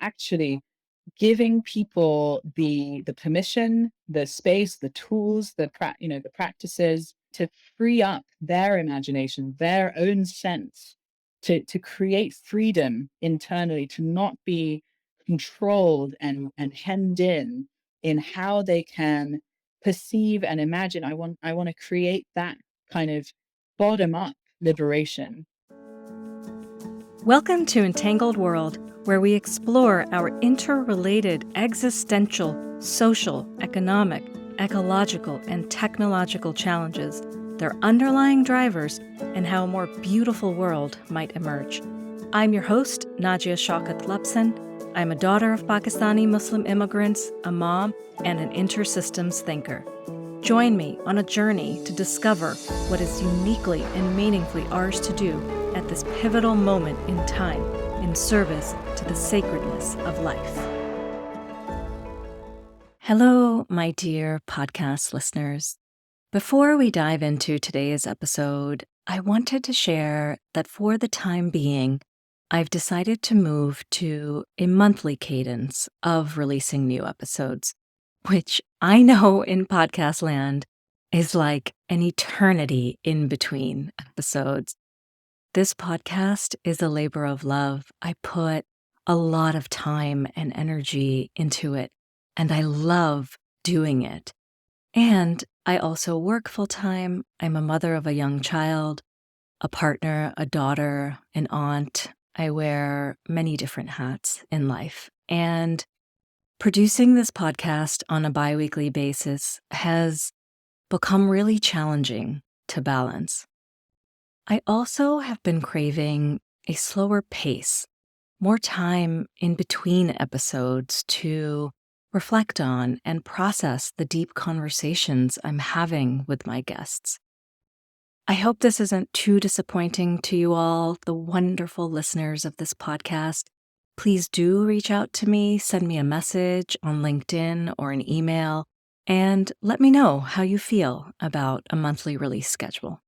actually giving people the permission, the space, the tools, the practices to free up their imagination, their own sense, to create freedom internally, to not be controlled and hemmed in how they can perceive and imagine. I want to create that kind of bottom up liberation. Welcome to Entangled World, where we explore our interrelated existential, social, economic, ecological, and technological challenges, their underlying drivers, and how a more beautiful world might emerge. I'm your host, Najia Shaukat Lepson. I'm a daughter of Pakistani Muslim immigrants, a mom, and an intersystems thinker. Join me on a journey to discover what is uniquely and meaningfully ours to do at this pivotal moment in time in service to the sacredness of life. Hello, my dear podcast listeners. Before we dive into today's episode, I wanted to share that for the time being, I've decided to move to a monthly cadence of releasing new episodes, which I know in podcast land is like an eternity in between episodes. This podcast is a labor of love. I put a lot of time and energy into it, and I love doing it. And I also work full-time. I'm a mother of a young child, a partner, a daughter, an aunt. I wear many different hats in life. And producing this podcast on a bi-weekly basis has become really challenging to balance. I also have been craving a slower pace, more time in between episodes to reflect on and process the deep conversations I'm having with my guests. I hope this isn't too disappointing to you all, the wonderful listeners of this podcast. Please do reach out to me, send me a message on LinkedIn or an email, and let me know how you feel about a monthly release schedule.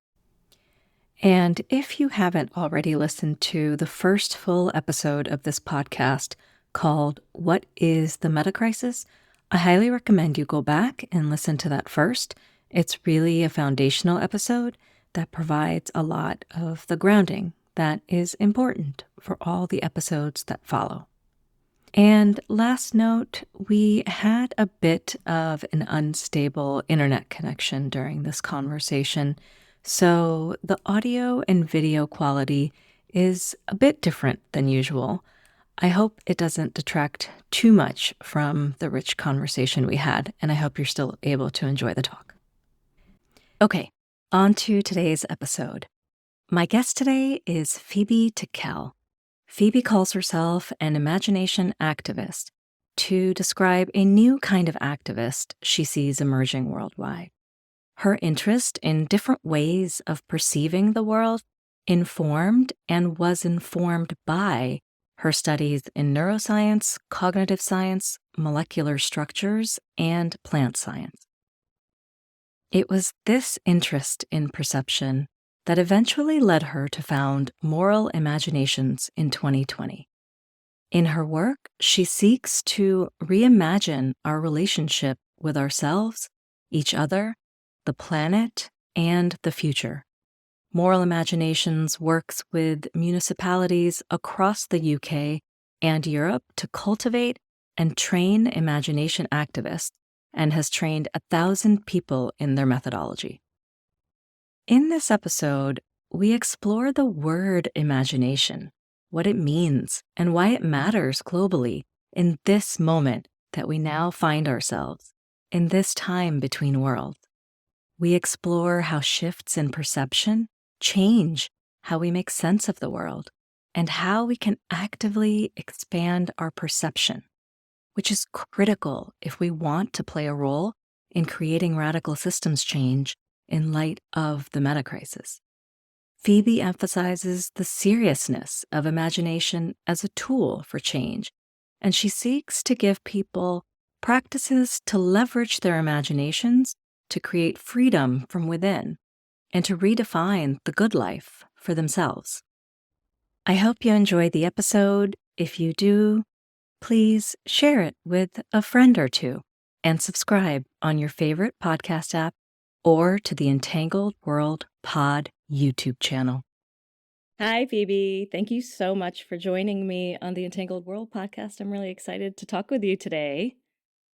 And if you haven't already listened to the first full episode of this podcast called What is the Metacrisis? I highly recommend you go back and listen to that first. It's really a foundational episode that provides a lot of the grounding that is important for all the episodes that follow. And last note, we had a bit of an unstable internet connection during this conversation, so the audio and video quality is a bit different than usual. I hope it doesn't detract too much from the rich conversation we had, and I hope you're still able to enjoy the talk. Okay, on to today's episode. My guest today is Phoebe Tickell. Phoebe calls herself an imagination activist to describe a new kind of activist she sees emerging worldwide. Her interest in different ways of perceiving the world informed and was informed by her studies in neuroscience, cognitive science, molecular structures, and plant science. It was this interest in perception that eventually led her to found Moral Imaginations in 2020. In her work, she seeks to reimagine our relationship with ourselves, each other, the planet, and the future. Moral Imaginations works with municipalities across the UK and Europe to cultivate and train imagination activists, and has trained 1,000 people in their methodology. In this episode, we explore the word imagination, what it means, and why it matters globally in this moment that we now find ourselves, in this time between worlds. We explore how shifts in perception change how we make sense of the world, and how we can actively expand our perception, which is critical if we want to play a role in creating radical systems change in light of the metacrisis. Phoebe emphasizes the seriousness of imagination as a tool for change, and she seeks to give people practices to leverage their imaginations to create freedom from within and to redefine the good life for themselves. I hope you enjoyed the episode. If you do, please share it with a friend or two and subscribe on your favorite podcast app or to the Entangled World Pod YouTube channel. Hi, Phoebe. Thank you so much for joining me on the Entangled World podcast. I'm really excited to talk with you today.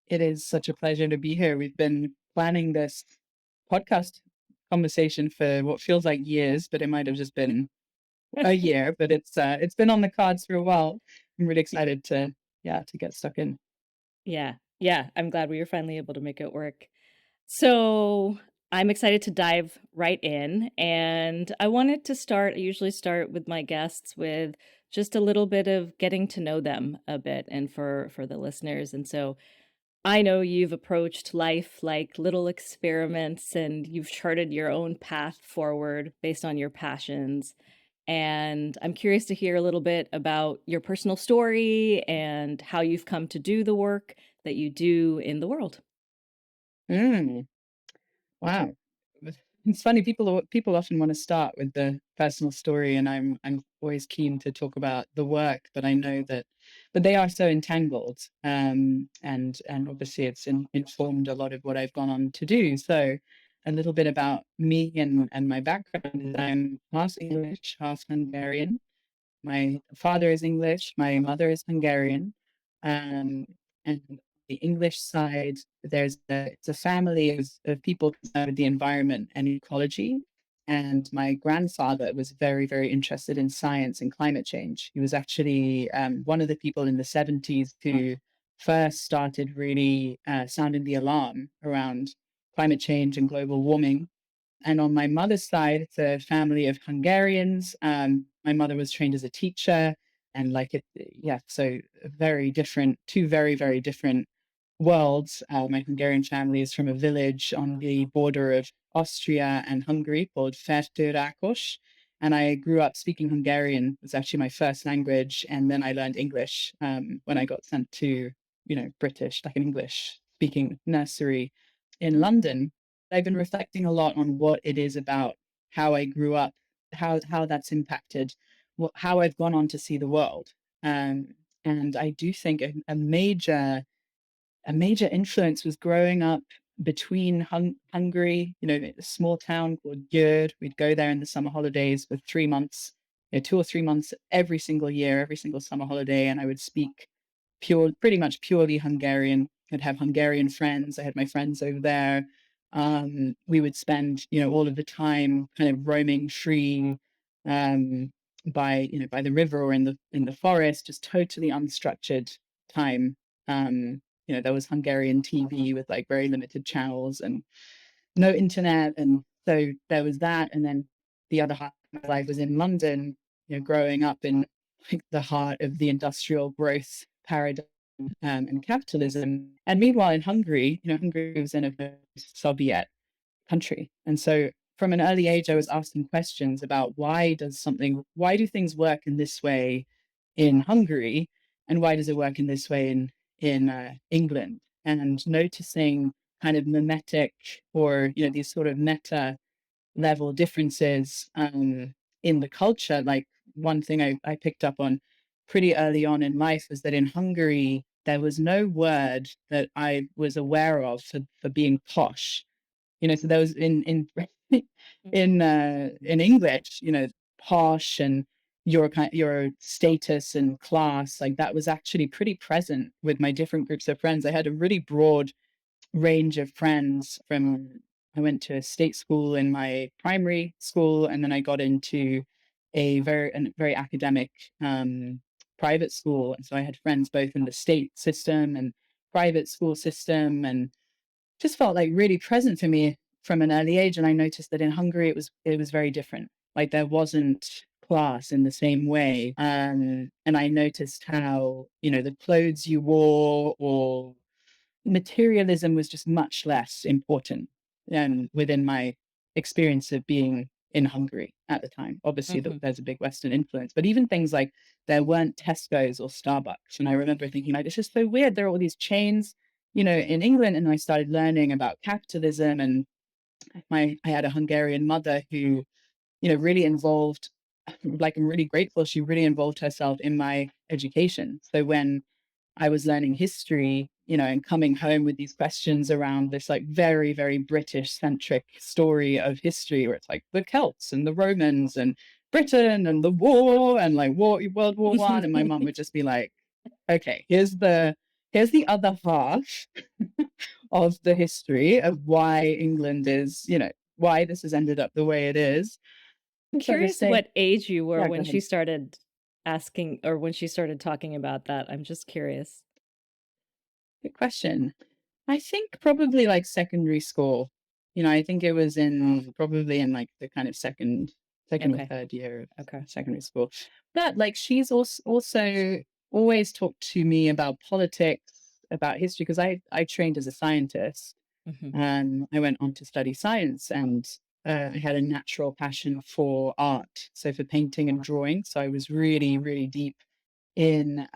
It is such a pleasure to be here. We've been planning this podcast conversation for what feels like years, but it might have just been a year. But it's been on the cards for a while. I'm really excited to get stuck in. Yeah, yeah. I'm glad we were finally able to make it work. So I'm excited to dive right in. And I usually start with my guests with just a little bit of getting to know them a bit and for the listeners. And so I know you've approached life like little experiments and you've charted your own path forward based on your passions. And I'm curious to hear a little bit about your personal story and how you've come to do the work that you do in the world. Mm. Wow. It's funny, people often want to start with the personal story, and I'm always keen to talk about the work, but I know that but they are so entangled. And obviously informed a lot of what I've gone on to do. So a little bit about me and my background is I'm half English, half Hungarian. My father is English, my mother is Hungarian. Um, and the English side, it's a family of people concerned with the environment and ecology. And my grandfather was very, very interested in science and climate change. He was actually one of the people in the 70s who first started really sounding the alarm around climate change and global warming. And on my mother's side, it's a family of Hungarians. My mother was trained as a teacher, and yeah, so very different, two very, very different worlds. My Hungarian family is from a village on the border of Austria and Hungary called Fertőrákos. And I grew up speaking Hungarian. It was actually my first language. And then I learned English when I got sent to, British, like an English speaking nursery in London. I've been reflecting a lot on what it is about how I grew up, how that's impacted how I've gone on to see the world. Um, and I do think a major influence was growing up between Hungary, a small town called Győr. We'd go there in the summer holidays for 3 months, 2 or 3 months every single year, every single summer holiday, and I would speak pretty much purely Hungarian. I'd have Hungarian friends. I had my friends over there. We would spend, all of the time kind of roaming free um, by the river or in the forest, just totally unstructured time. There was Hungarian TV with like very limited channels and no internet. And so there was that. And then the other half of my life was in London, growing up in like the heart of the industrial growth paradigm and capitalism. And meanwhile, in Hungary, Hungary was in a Soviet country. And so from an early age, I was asking questions about why do things work in this way in Hungary, and why does it work in this way in England? And noticing kind of mimetic or these sort of meta level differences in the culture. Like one thing I picked up on pretty early on in life was that in Hungary there was no word that I was aware of for being posh. So there was in in English, posh and your status and class, like that was actually pretty present with my different groups of friends. I had a really broad range of friends from I went to a state school in my primary school, and then I got into a very academic private school. And so I had friends both in the state system and private school system, and just felt like really present for me from an early age. And I noticed that in Hungary it was very different. Like there wasn't class in the same way. And I noticed how, the clothes you wore or materialism was just much less important than within my experience of being in Hungary at the time. Obviously, Mhm. there's a big Western influence, but even things like there weren't Tesco's or Starbucks. And I remember thinking, like, this is so weird. There are all these chains, in England. And I started learning about capitalism. And I had a Hungarian mother who, really involved, like, I'm really grateful. She really involved herself in my education. So when I was learning history, and coming home with these questions around this like very, very British centric story of history where it's like the Celts and the Romans and Britain and the war and like World War I. And my mom would just be like, okay, here's the other half of the history of why England is, why this has ended up the way it is. I'm So to curious say, what age you were yeah, go when she ahead. started asking or when she started talking about that. I'm just curious. Good question. I think probably like secondary school. I think it was in probably in like the kind of second or Okay. third year of Okay. secondary school. But like she's also always talked to me about politics, about history, because I trained as a scientist. Mhm. I went on to study science, and I had a natural passion for art, so for painting and drawing. So I was really, really deep in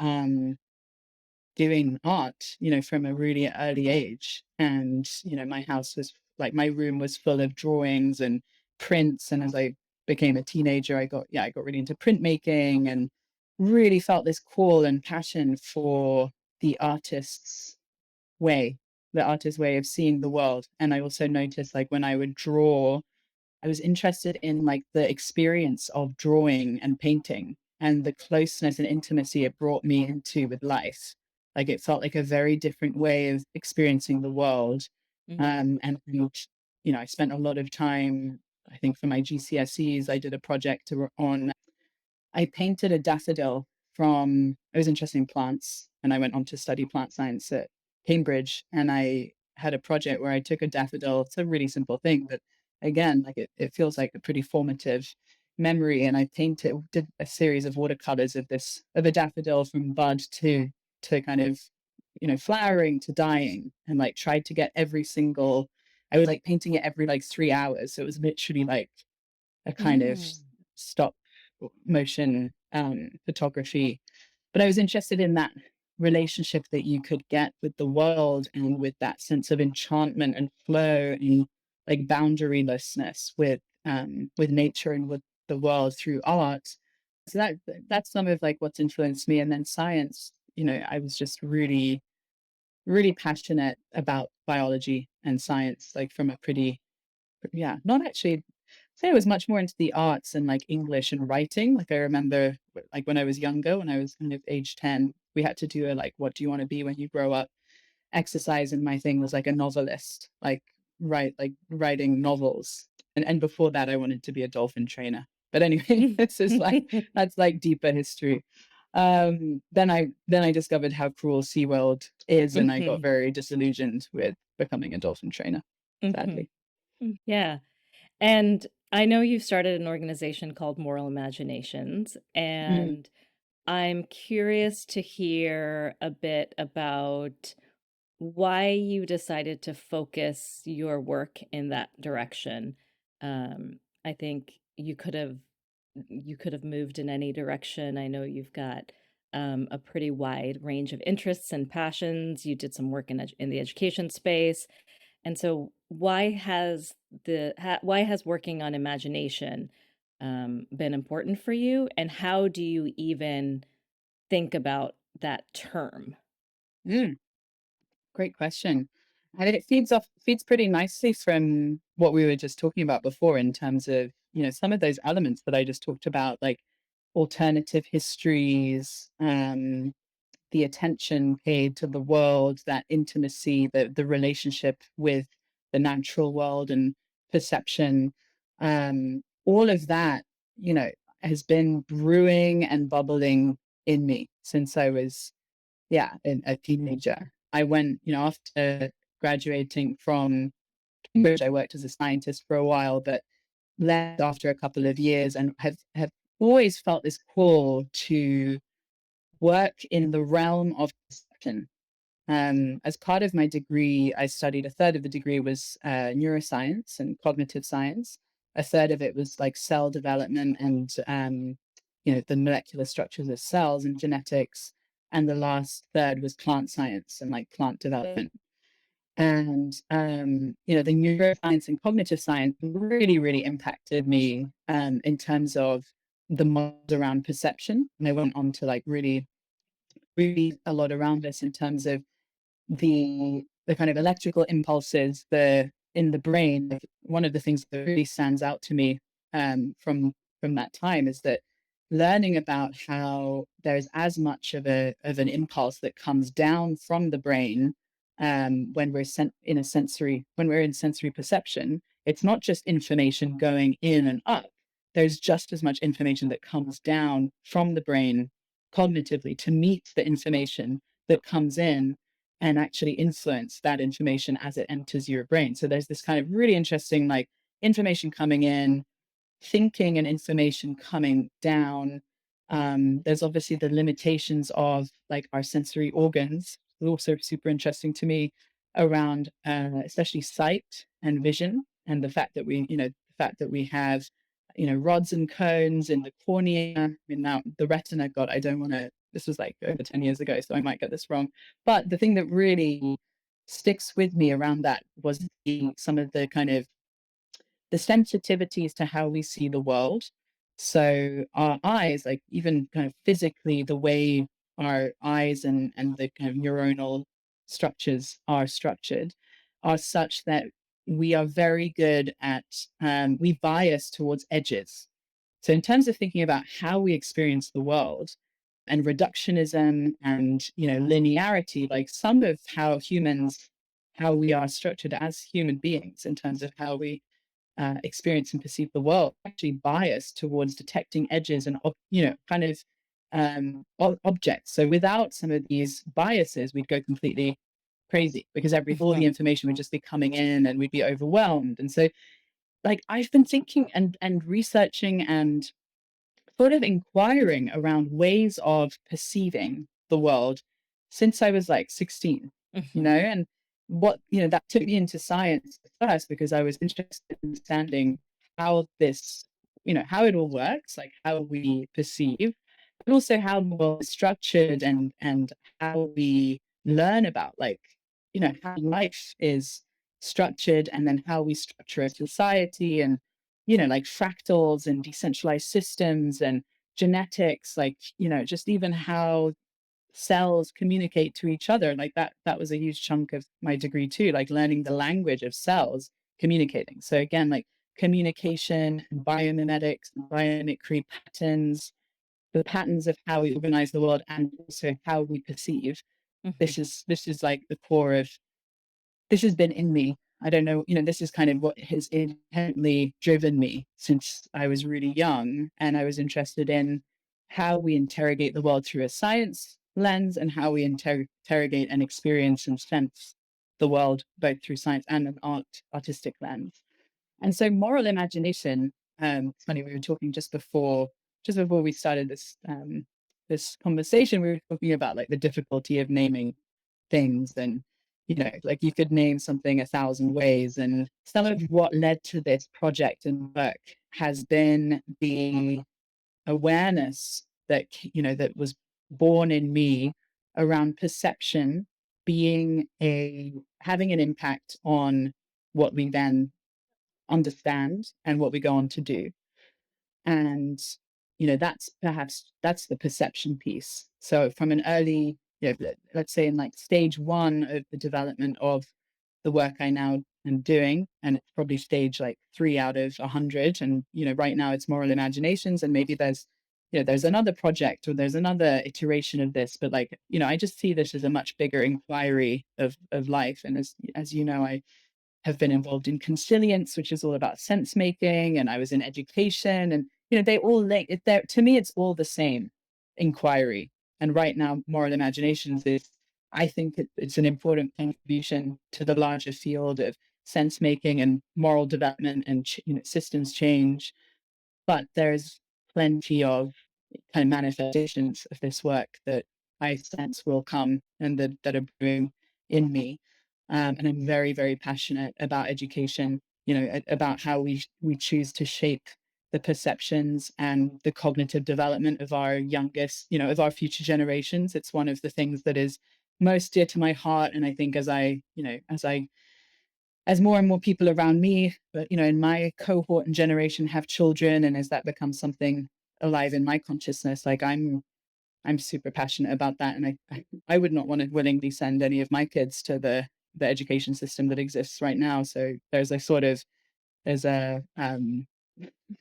doing art, from a really early age. And, my house was like my room was full of drawings and prints. And as I became a teenager, I got really into printmaking and really felt this call and passion for the artist's way, the artist's way of seeing the world. And I also noticed like when I would draw, I was interested in like the experience of drawing and painting and the closeness and intimacy it brought me into with life. Like it felt like a very different way of experiencing the world. Mhm. And I spent a lot of time, I think for my GCSEs, I did a project on I painted a daffodil I was interested in plants and I went on to study plant science at Cambridge. And I had a project where I took a daffodil. It's a really simple thing, but again, like it feels like a pretty formative memory. And I did a series of watercolors of a daffodil from bud to kind of, flowering to dying, and like tried to get I was like painting it every like 3 hours. So it was literally like a kind of Mm. stop motion photography. But I was interested in that relationship that you could get with the world and with that sense of enchantment and flow and like boundarylessness with nature and with the world through art. So that's some of like what's influenced me. And then science, I was just really, really passionate about biology and science, like from a pretty, yeah, not actually say I was much more into the arts and like English and writing. Like I remember like when I was younger, when I was kind of age 10, we had to do a like, what do you want to be when you grow up exercise? And my thing was like a novelist, like writing novels. And before that, I wanted to be a dolphin trainer. But anyway, this is like, that's like deeper history. Then I discovered how cruel SeaWorld is, and I got Mhm. very disillusioned with becoming a dolphin trainer, Mhm. sadly. Yeah. And I know you've started an organization called Moral Imaginations, Mm, and I'm curious to hear a bit about why you decided to focus your work in that direction. I think you could have moved in any direction. I know you've got a pretty wide range of interests and passions. You did some work in the education space, and so why has working on imagination been important for you? And how do you even think about that term? mm. Great question. And it feeds pretty nicely from what we were just talking about before in terms of, some of those elements that I just talked about, like alternative histories, the attention paid to the world, that intimacy, the relationship with the natural world and perception. All of that, has been brewing and bubbling in me since I was, yeah, a teenager. I went, after graduating from Cambridge, I worked as a scientist for a while, but left after a couple of years and have always felt this call to work in the realm of perception. As part of my degree, I studied a third of the degree was neuroscience and cognitive science. A third of it was like cell development and the molecular structures of cells and genetics. And the last third was plant science and like plant development. And the neuroscience and cognitive science really, really impacted me in terms of the models around perception. And I went on to like really really a lot around us in terms of the kind of electrical impulses in the brain. Like, one of the things that really stands out to me from that time is that learning about how there's as much of an impulse that comes down from the brain when we're when we're in sensory perception. It's not just information going in and up. There's just as much information that comes down from the brain cognitively to meet the information that comes in and actually influence that information as it enters your brain. So there's this kind of really interesting, like, information coming in, thinking and information coming down. There's obviously the limitations of like our sensory organs. It's also super interesting to me around especially sight and vision, and the fact that we have, rods and cones in the cornea. I mean, now the retina, God, I don't want to. This was like over 10 years ago, so I might get this wrong. But the thing that really sticks with me around that was some of the kind of the sensitivities to how we see the world. So our eyes, like even kind of physically, the way our eyes and the kind of neuronal structures are structured are such that we are very good at we bias towards edges. So in terms of thinking about how we experience the world and reductionism and linearity, like some of how we are structured as human beings in terms of how we experience and perceive the world, actually biased towards detecting edges and kind of objects. So without some of these biases, we'd go completely crazy because all the information would just be coming in and we'd be overwhelmed. And so, like, I've been thinking and researching and sort of inquiring around ways of perceiving the world since I was like 16, Mhm. and that took me into science first because I was interested in understanding how how it all works, like how we perceive, but also how the world is structured and how we learn about, like, how life is structured, and then how we structure a society, and like fractals and decentralized systems and genetics, like, just even how cells communicate to each other. Like that was a huge chunk of my degree too, like learning the language of cells communicating. So again, like communication and biomimetics and biomimicry patterns, the patterns of how we organize the world and also how we perceive. Mhm. This is like the core of this has been in me. I don't know, this is kind of what has inherently driven me since I was really young. And I was interested in how we interrogate the world through a science lens and how we interrogate and experience and sense the world both through science and an artistic lens. And so moral imagination, it's funny, we were talking just before we started this conversation, we were talking about like the difficulty of naming things, and like you could name something a thousand ways. And some of what led to this project and work has been the awareness that was born in me around perception being a having an impact on what we then understand and what we go on to do. And that's the perception piece. So from an early, let's say in like stage one of the development of the work I now am doing, and it's probably stage like 3 out of 100. And right now it's moral imaginations, and maybe there's another project or there's another iteration of this. But like, I just see this as a much bigger inquiry of life. And as I have been involved in consilience, which is all about sense making, and I was in education, and they all link. To me, it's all the same inquiry. And right now, moral imaginations is, I think, it's an important contribution to the larger field of sense making and moral development and systems change. But there's plenty of kind of manifestations of this work that I sense will come and that are brewing in me. And I'm very, very passionate about education, about how we choose to shape the perceptions and the cognitive development of our youngest, of our future generations. It's one of the things that is most dear to my heart. And I think as more and more people around me, but in my cohort and generation have children, and as that becomes something alive in my consciousness, like I'm super passionate about that, and I would not want to willingly send any of my kids to the education system that exists right now. So there's a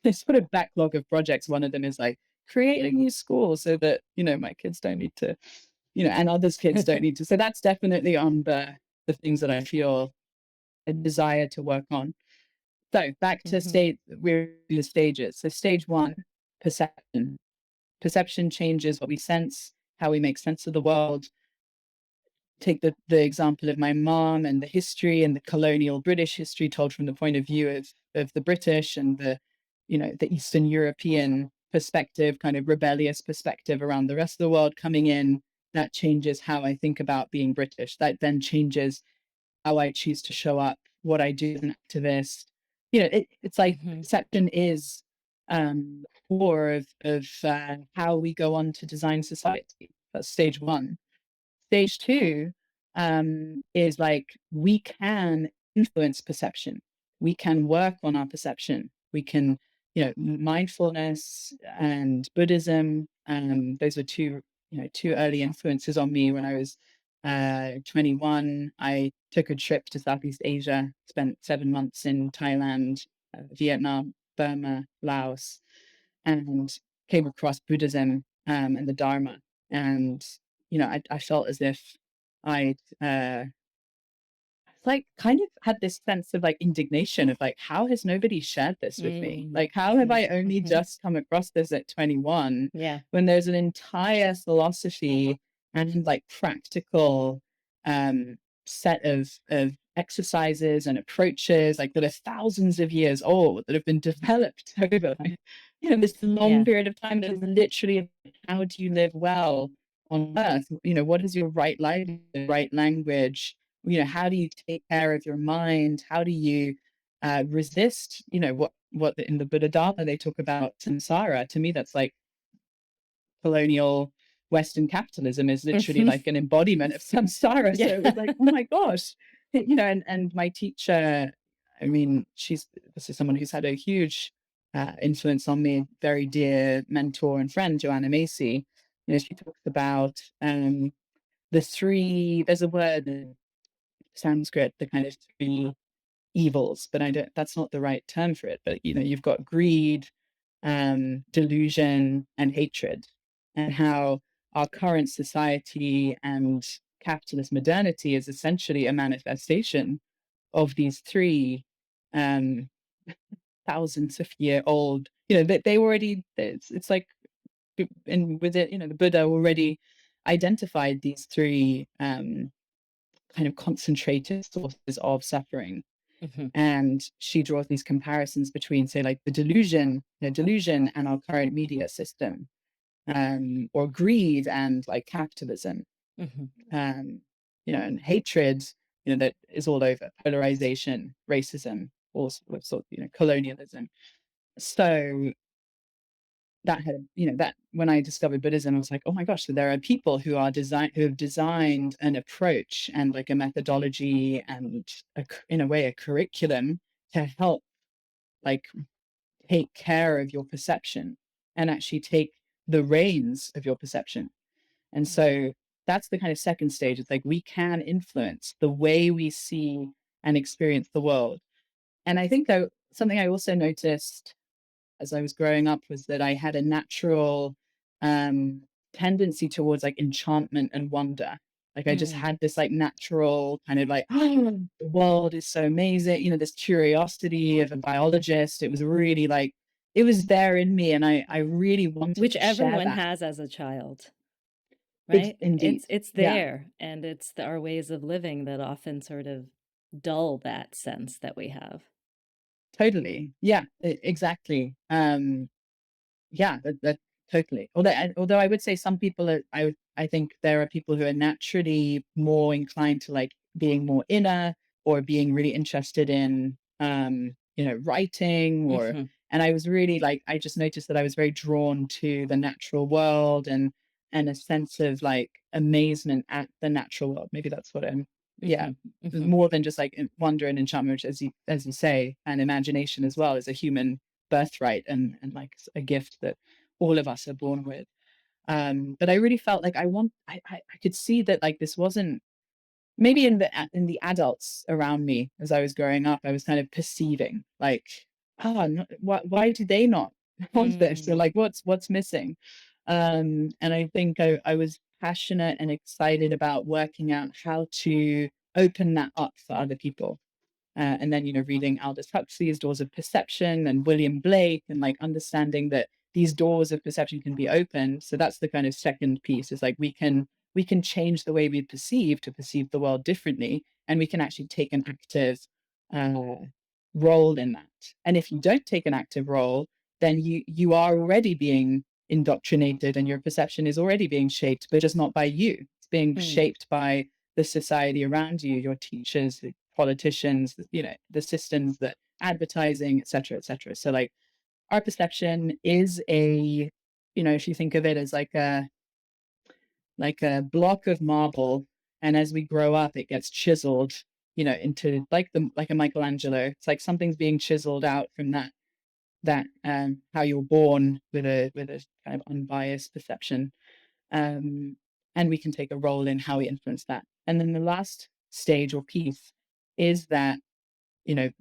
this sort of backlog of projects. One of them is like create a new school so that, my kids don't need to, and others' kids don't need to. So that's definitely on the things that I feel a desire to work on. So back to Mhm. we're in the stages. So stage one, perception. Perception changes what we sense, how we make sense of the world. Take the example of my mom and the history and the colonial British history told from the point of view of the British and the Eastern European perspective, kind of rebellious perspective around the rest of the world coming in. That changes how I think about being British. That then changes how I choose to show up, what I do as an activist. It's like Mhm. perception is core of how we go on to design society. That's stage one. Stage two is like we can influence perception. We can work on our perception. We can, mindfulness and Buddhism. Those were two early influences on me when I was 21. I took a trip to Southeast Asia, spent 7 months in Thailand, Vietnam, Burma, Laos, and came across Buddhism and the Dharma. And I felt as if I'd like kind of had this sense of like indignation of like, how has nobody shared this with me? Mm. Like, how have Mhm. I only Mhm. just come across this at 21 Yeah. when there's an entire philosophy and like practical um set of exercises and approaches like that are thousands of years old that have been developed over like, this long Yeah. period of time that is literally how do you live well on earth? What is your right language, right language? How do you take care of your mind? How do you resist, in the Buddha Dharma they talk about samsara. To me, that's like colonial Western capitalism is literally Mhm. like an embodiment of samsara. So Yeah. it was like, oh my gosh, and my teacher, I mean, this is someone who's had a huge influence on me, very dear mentor and friend, Joanna Macy. She talks about there's a word in Sanskrit, the kind of three evils, but I don't, that's not the right term for it. But you've got greed, delusion, and hatred, and how our current society and capitalist modernity is essentially a manifestation of these three um, thousands of year old. They already. It's like and with it, the Buddha already identified these three kind of concentrated sources of suffering. Mhm. And she draws these comparisons between, say, like the delusion and our current media system, or greed and like capitalism, Mhm. and hatred, that is all over polarization, racism, all sorts of, colonialism. So that had, that when I discovered Buddhism, I was like, oh my gosh, so there are people who have designed an approach and like a methodology and in a way a curriculum to help like take care of your perception and actually take the reins of your perception. And so that's the kind of second stage. It's like we can influence the way we see and experience the world. And I think though something I also noticed as I was growing up was that I had a natural um, tendency towards like enchantment and wonder. Like I just Mm. had this like natural kind of like, oh, the world is so amazing. This curiosity of a biologist. It was really like, it was there in me. And I really wanted Which to share everyone that. has as a child, right? Indeed. It's Yeah, there, and it's our ways of living that often sort of dull that sense that we have. totally. Yeah, exactly. Yeah, that totally. Although I would say some people are, I think there are people who are naturally more inclined to like being more inner or being really interested in writing or Mhm. and I was really like I just noticed that I was very drawn to the natural world and a sense of like amazement at the natural world. Maybe that's what I'm yeah, Mhm. Mhm. more than just like wonder and enchantment, which as you say, and imagination as well is a human birthright and like a gift that all of us are born with. But I really felt like I could see that like this wasn't maybe in the adults around me as I was growing up, I was kind of perceiving like, no, why do they not want this? Or Mm, like, what's missing? And I think I was passionate and excited about working out how to open that up for other people. And then, reading Aldous Huxley's Doors of Perception and William Blake, and like understanding that these doors of perception can be opened. So that's the kind of second piece, is like we can change the way we perceive to perceive the world differently, and we can actually take an active uh, role in that. And if you don't take an active role, then you are already being indoctrinated, and your perception is already being shaped, but just not by you. It's being mm. shaped by the society around you, your teachers, the politicians, the systems, that advertising, et cetera, et cetera. So like our perception is if you think of it as like a block of marble, and as we grow up, it gets chiseled, into like a Michelangelo. It's like something's being chiseled out from that how you're born with a kind of unbiased perception. um, and we can take a role in how we influence that. And then the last stage or piece is that,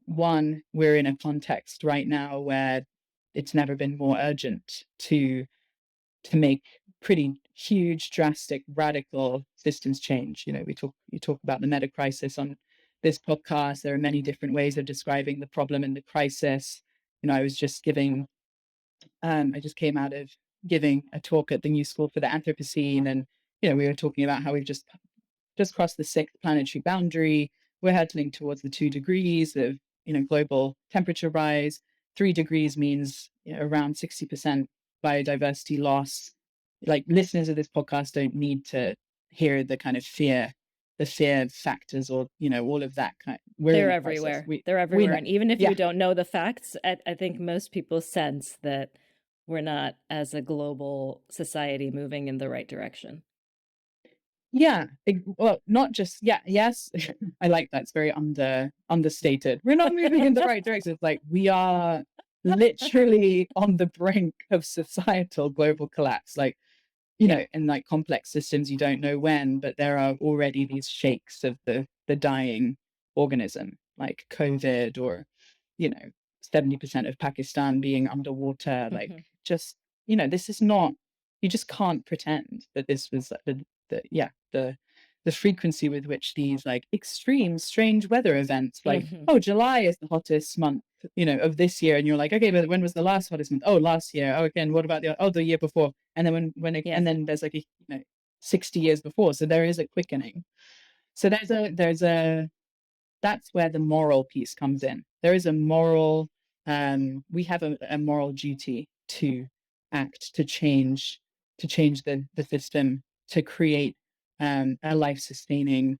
one, we're in a context right now where it's never been more urgent to make pretty huge, drastic, radical systems change. You talk about the meta crisis on this podcast. There are many different ways of describing the problem and the crisis. I just came out of giving a talk at the New School for the Anthropocene, and we were talking about how we've just crossed the sixth planetary boundary. We're hurtling towards the 2 degrees of global temperature rise. 3 degrees means around 60% biodiversity loss. Like, listeners of this podcast don't need to hear the fear factors, or all of that kind. We're in They're a crisis. everywhere. We They're we everywhere. know. And even if Yeah. you don't know the facts, I think most people sense that we're not, as a global society, moving in the right direction. Yeah, well, not just yeah, yes. I like that. It's very understated. We're not moving in the right direction. It's like we are literally on the brink of societal global collapse. Like, Yeah. in like complex systems, you don't know when, but there are already these shakes of the dying organism, like COVID, or 70% of Pakistan being underwater. Like, Mhm. just this is not. You just can't pretend that this was the frequency with which these like extreme, strange weather events, like, Mhm. oh, July is the hottest month, of this year, and you're like, okay, but when was the last hottest month? Oh, last year. Oh, again, what about the year before? And then Yes. and then there's like 60 years before, so there is a quickening. So there's a that's where the moral piece comes in. There is a moral, we have a moral duty to act, to change the system, to create a life sustaining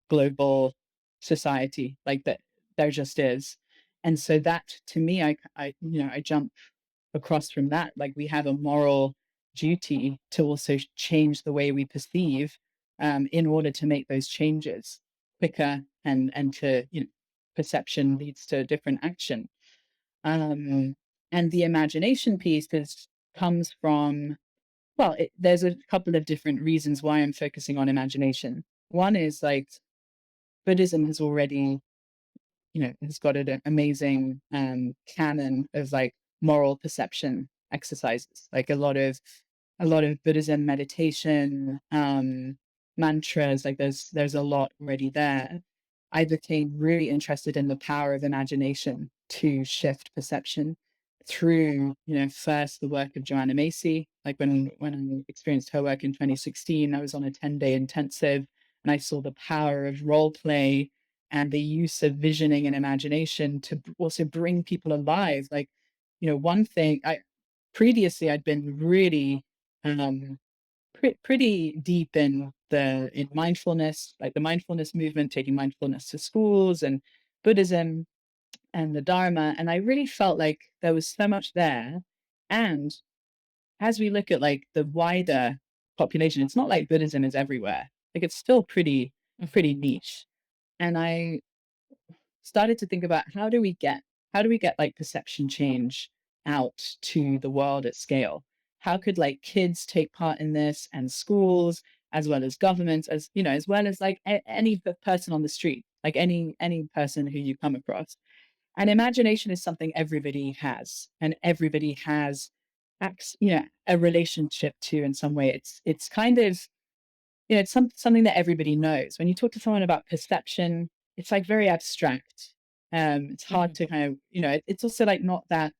global society, like that. There just is. And so that, to me, I jump across from that. Like, we have a moral duty to also change the way we perceive, in order to make those changes quicker, and to, perception leads to different action. um and the imagination piece comes from, well, there's a couple of different reasons why I'm focusing on imagination. One is like Buddhism has got an amazing canon of like moral perception exercises, like a lot of Buddhism meditation, mantras. Like, there's a lot already there. I became really interested in the power of imagination to shift perception through, first the work of Joanna Macy. Like, when I experienced her work in 2016, I was on a 10-day intensive, and I saw the power of role play and the use of visioning and imagination to also bring people alive. Like, one thing, I previously I'd been really um pretty deep in mindfulness, like the mindfulness movement, taking mindfulness to schools, and Buddhism and the Dharma, and I really felt like there was so much there. And as we look at like the wider population, it's not like Buddhism is everywhere. Like, it's still pretty niche. And I started to think about, how do we get like perception change out to the world at scale? how could like kids take part in this, and schools, as well as governments, as you know, as well as like any person on the street, like any person who you come across. And imagination is something everybody has, and everybody has a relationship to in some way. It's kind of, it's something that everybody knows. When you talk to someone about perception, it's like very abstract. It's hard Mhm. to kind of, it's also like not that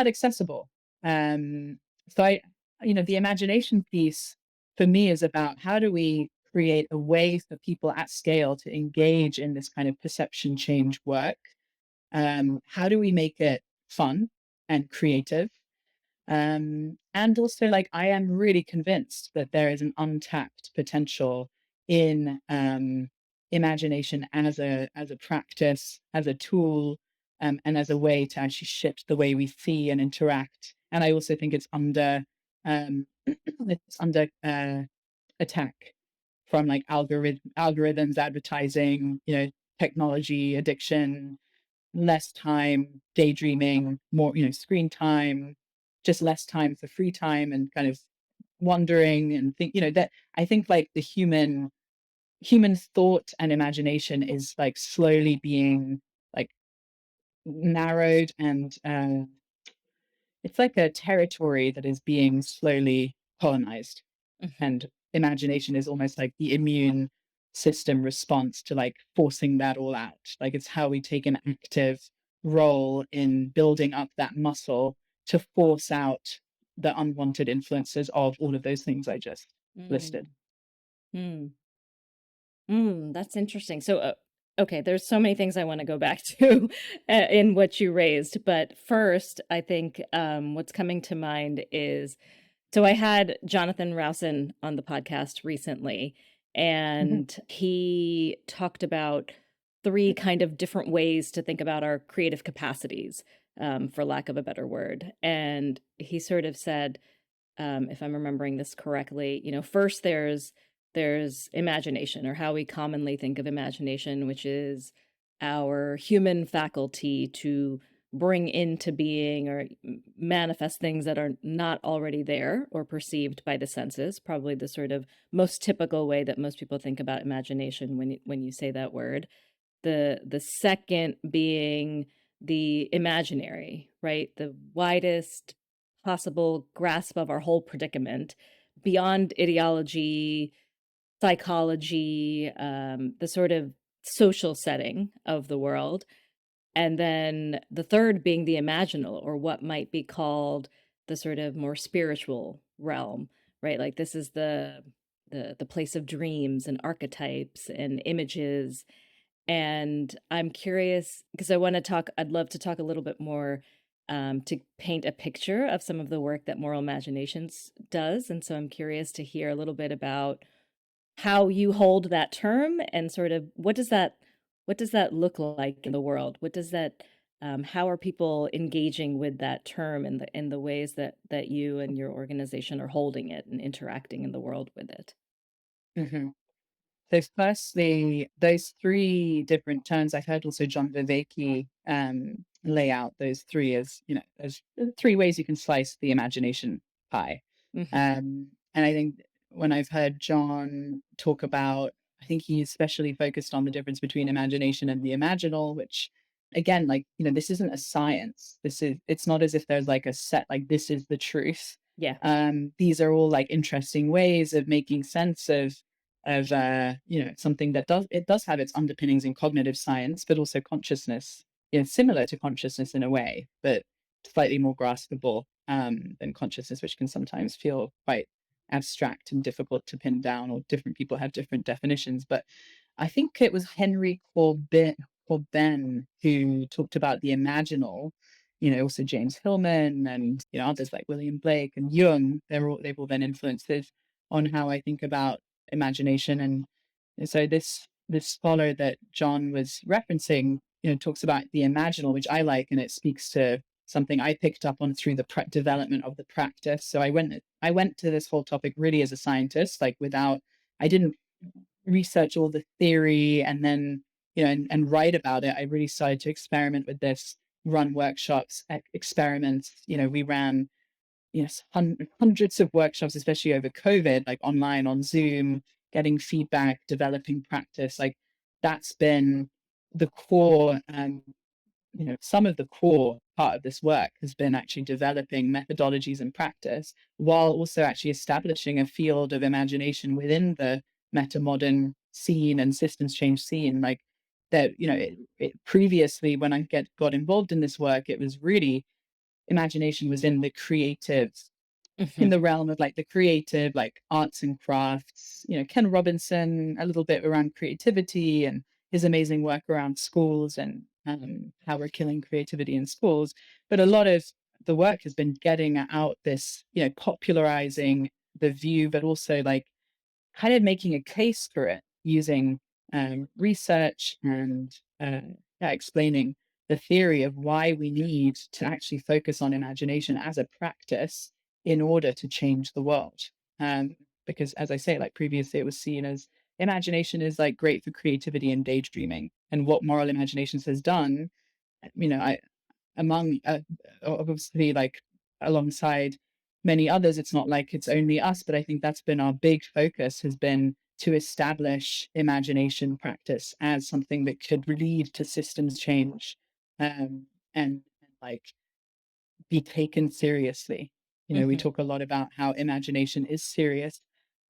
accessible. So the imagination piece for me is about how do we create a way for people at scale to engage in this kind of perception change work? How do we make it fun and creative? And also, like, I am really convinced that there is an untapped potential in imagination as a practice, as a tool, and as a way to actually shift the way we see and interact. And I also think it's under it's under attack from like algorithms, advertising, technology addiction, less time daydreaming, more, screen time, just less time for free time and kind of wondering and think, that I think like the human thought and imagination is like slowly being like narrowed, and it's like a territory that is being slowly colonized. Mhm. And imagination is almost like the immune system response to like forcing that all out. Like it's how we take an active role in building up that muscle to force out the unwanted influences of all of those things I just listed. Mm. Mm. That's interesting. So, okay, there's so many things I want to go back to in what you raised, but first, I think what's coming to mind is so I had Jonathan Rowson on the podcast recently, Mhm. and he talked about three kind of different ways to think about our creative capacities, for lack of a better word. And he sort of said, if I'm remembering this correctly, first there's imagination, or how we commonly think of imagination, which is our human faculty to bring into being or manifest things that are not already there or perceived by the senses. Probably the sort of most typical way that most people think about imagination when you say that word. The second being the imaginary, right? The widest possible grasp of our whole predicament beyond ideology, psychology, the sort of social setting of the world. And then the third being the imaginal, or what might be called the sort of more spiritual realm, right? Like this is the place of dreams and archetypes and images. And I'm curious because I'd love to talk a little bit more, to paint a picture of some of the work that Moral Imaginations does. And so I'm curious to hear a little bit about how you hold that term, and sort of what does that look like in the world? What does that how are people engaging with that term in the ways that you and your organization are holding it and interacting in the world with it? Mhm. So firstly, those three different terms, I've heard also John Vervaeke lay out those three as, as three ways you can slice the imagination pie. Hmm. And I think when I've heard John talk about, I think he especially focused on the difference between imagination and the imaginal, which again, like, this isn't a science. It's not as if there's like a set, like this is the truth. Yeah. These are all like interesting ways of making sense of something that does have its underpinnings in cognitive science, but also consciousness, similar to consciousness in a way, but slightly more graspable than consciousness, which can sometimes feel quite abstract and difficult to pin down, or different people have different definitions. But I think it was Henry Corbin who talked about the imaginal. Also James Hillman and others like William Blake and Jung. They've all been influences on how I think about imagination. And so this scholar that John was referencing, talks about the imaginal, which I like, and it speaks to something I picked up on through the development of the practice. So I went to this whole topic really as a scientist, like I didn't research all the theory and then and write about it. I really started to experiment with this, run workshops, experiments. We ran yes, hundreds of workshops, especially over COVID, like online on Zoom, getting feedback, developing practice. Like that's been the core, some of the core part of this work has been actually developing methodologies and practice while also actually establishing a field of imagination within the meta-modern scene and systems change scene. Like that, previously when I got involved in this work, it was really imagination was in the creative, in Mhm. the realm of like the creative, like arts and crafts, Ken Robinson, a little bit around creativity and his amazing work around schools and how we're killing creativity in schools. But a lot of the work has been getting out this, popularizing the view, but also like kind of making a case for it using research and yeah, explaining the theory of why we need to actually focus on imagination as a practice in order to change the world. Because, as I say, like previously, it was seen as imagination is like great for creativity and daydreaming. And what moral imaginations has done, I among obviously like alongside many others, it's not like it's only us, but I think that's been our big focus, has been to establish imagination practice as something that could lead to systems change, and like be taken seriously. We Mhm. talk a lot about how imagination is serious,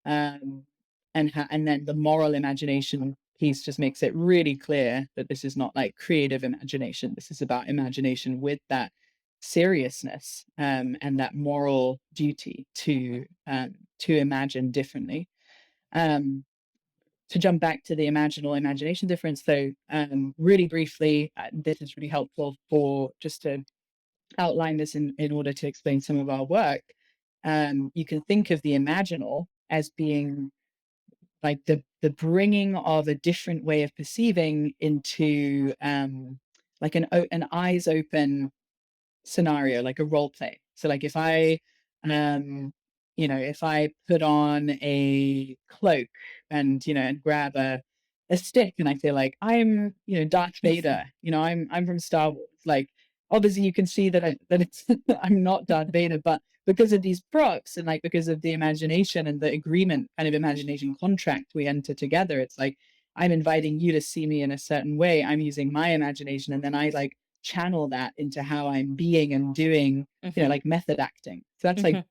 um, and then the moral imagination piece just makes it really clear that this is not like creative imagination. This is about imagination with that seriousness, and that moral duty to imagine differently. Um, to jump back to the imaginal imagination difference, though, really briefly, this is really helpful for just to outline this in order to explain some of our work. You can think of the imaginal as being like the bringing of a different way of perceiving into like an eyes open scenario, like a role play. So like um, if I put on a cloak and grab a stick and I feel like I'm, Darth Vader, I'm from Star Wars. Like obviously you can see that it's I'm not Darth Vader, but because of these props and like because of the imagination and the agreement kind of imagination contract we enter together, it's like I'm inviting you to see me in a certain way. I'm using my imagination and then I like channel that into how I'm being and doing, Mhm. like method acting. So that's like Mhm.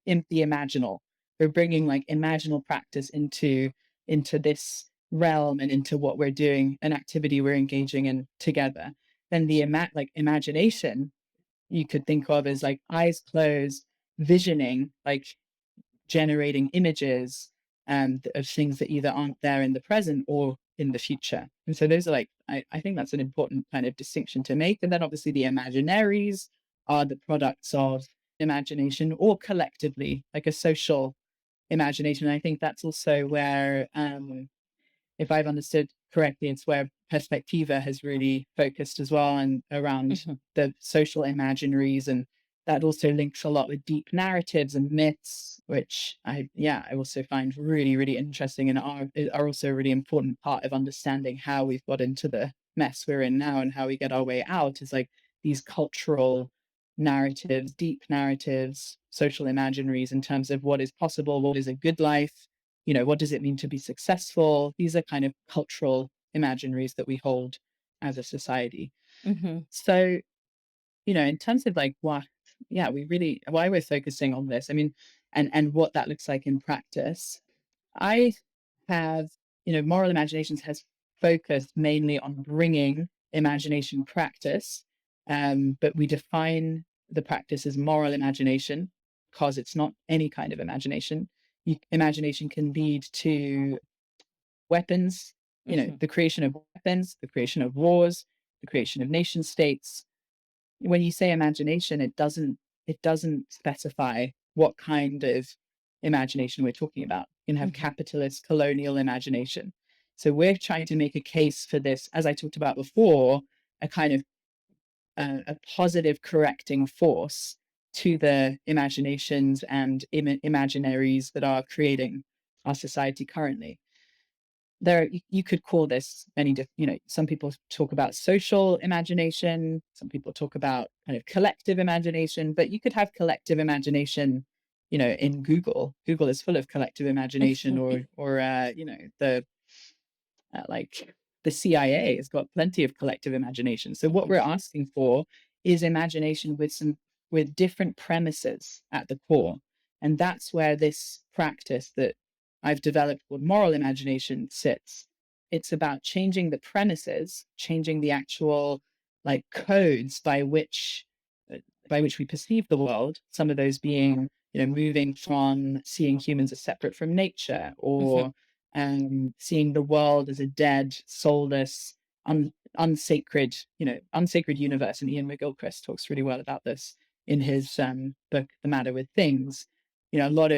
in the imaginal. We're bringing like imaginal practice into this realm and into what we're doing, an activity we're engaging in together. Then the imagination you could think of as like eyes closed, visioning, like generating images of things that either aren't there in the present or in the future. And so those are like, I think that's an important kind of distinction to make. And then obviously the imaginaries are the products of imagination or collectively, like a social imagination. I think that's also where if I've understood correctly, it's where Perspectiva has really focused as well and around Mhm. the social imaginaries. And that also links a lot with deep narratives and myths, which I also find really, really interesting and are also a really important part of understanding how we've got into the mess we're in now and how we get our way out is like these cultural narratives, deep narratives, social imaginaries in terms of what is possible, what is a good life, what does it mean to be successful? These are kind of cultural imaginaries that we hold as a society. Mhm. So, in terms of like why we're focusing on this, I mean, and what that looks like in practice, I have, moral imaginations has focused mainly on bringing imagination practice, but we define the practice as moral imagination because it's not any kind of imagination. Imagination can lead to weapons, Mhm. the creation of weapons, the creation of wars, the creation of nation states. When you say imagination, it doesn't specify what kind of imagination we're talking about. You can have Mhm. capitalist colonial imagination. So we're trying to make a case for this, as I talked about before, a kind of a positive correcting force to the imaginations and imaginaries that are creating our society currently. you could call this many different, some people talk about social imagination, some people talk about kind of collective imagination, but you could have collective imagination, in Google is full of collective imagination, the like the CIA has got plenty of collective imagination. So what we're asking for is imagination with different premises at the core. And that's where this practice that I've developed called moral imagination sits. It's about changing the premises, changing the actual like codes by which we perceive the world. Some of those being, moving from seeing humans as separate from nature, Mhm. or seeing the world as a dead, soulless, unsacred, unsacred universe. And Ian McGilchrist talks really well about this in his book, The Matter with Things. A lot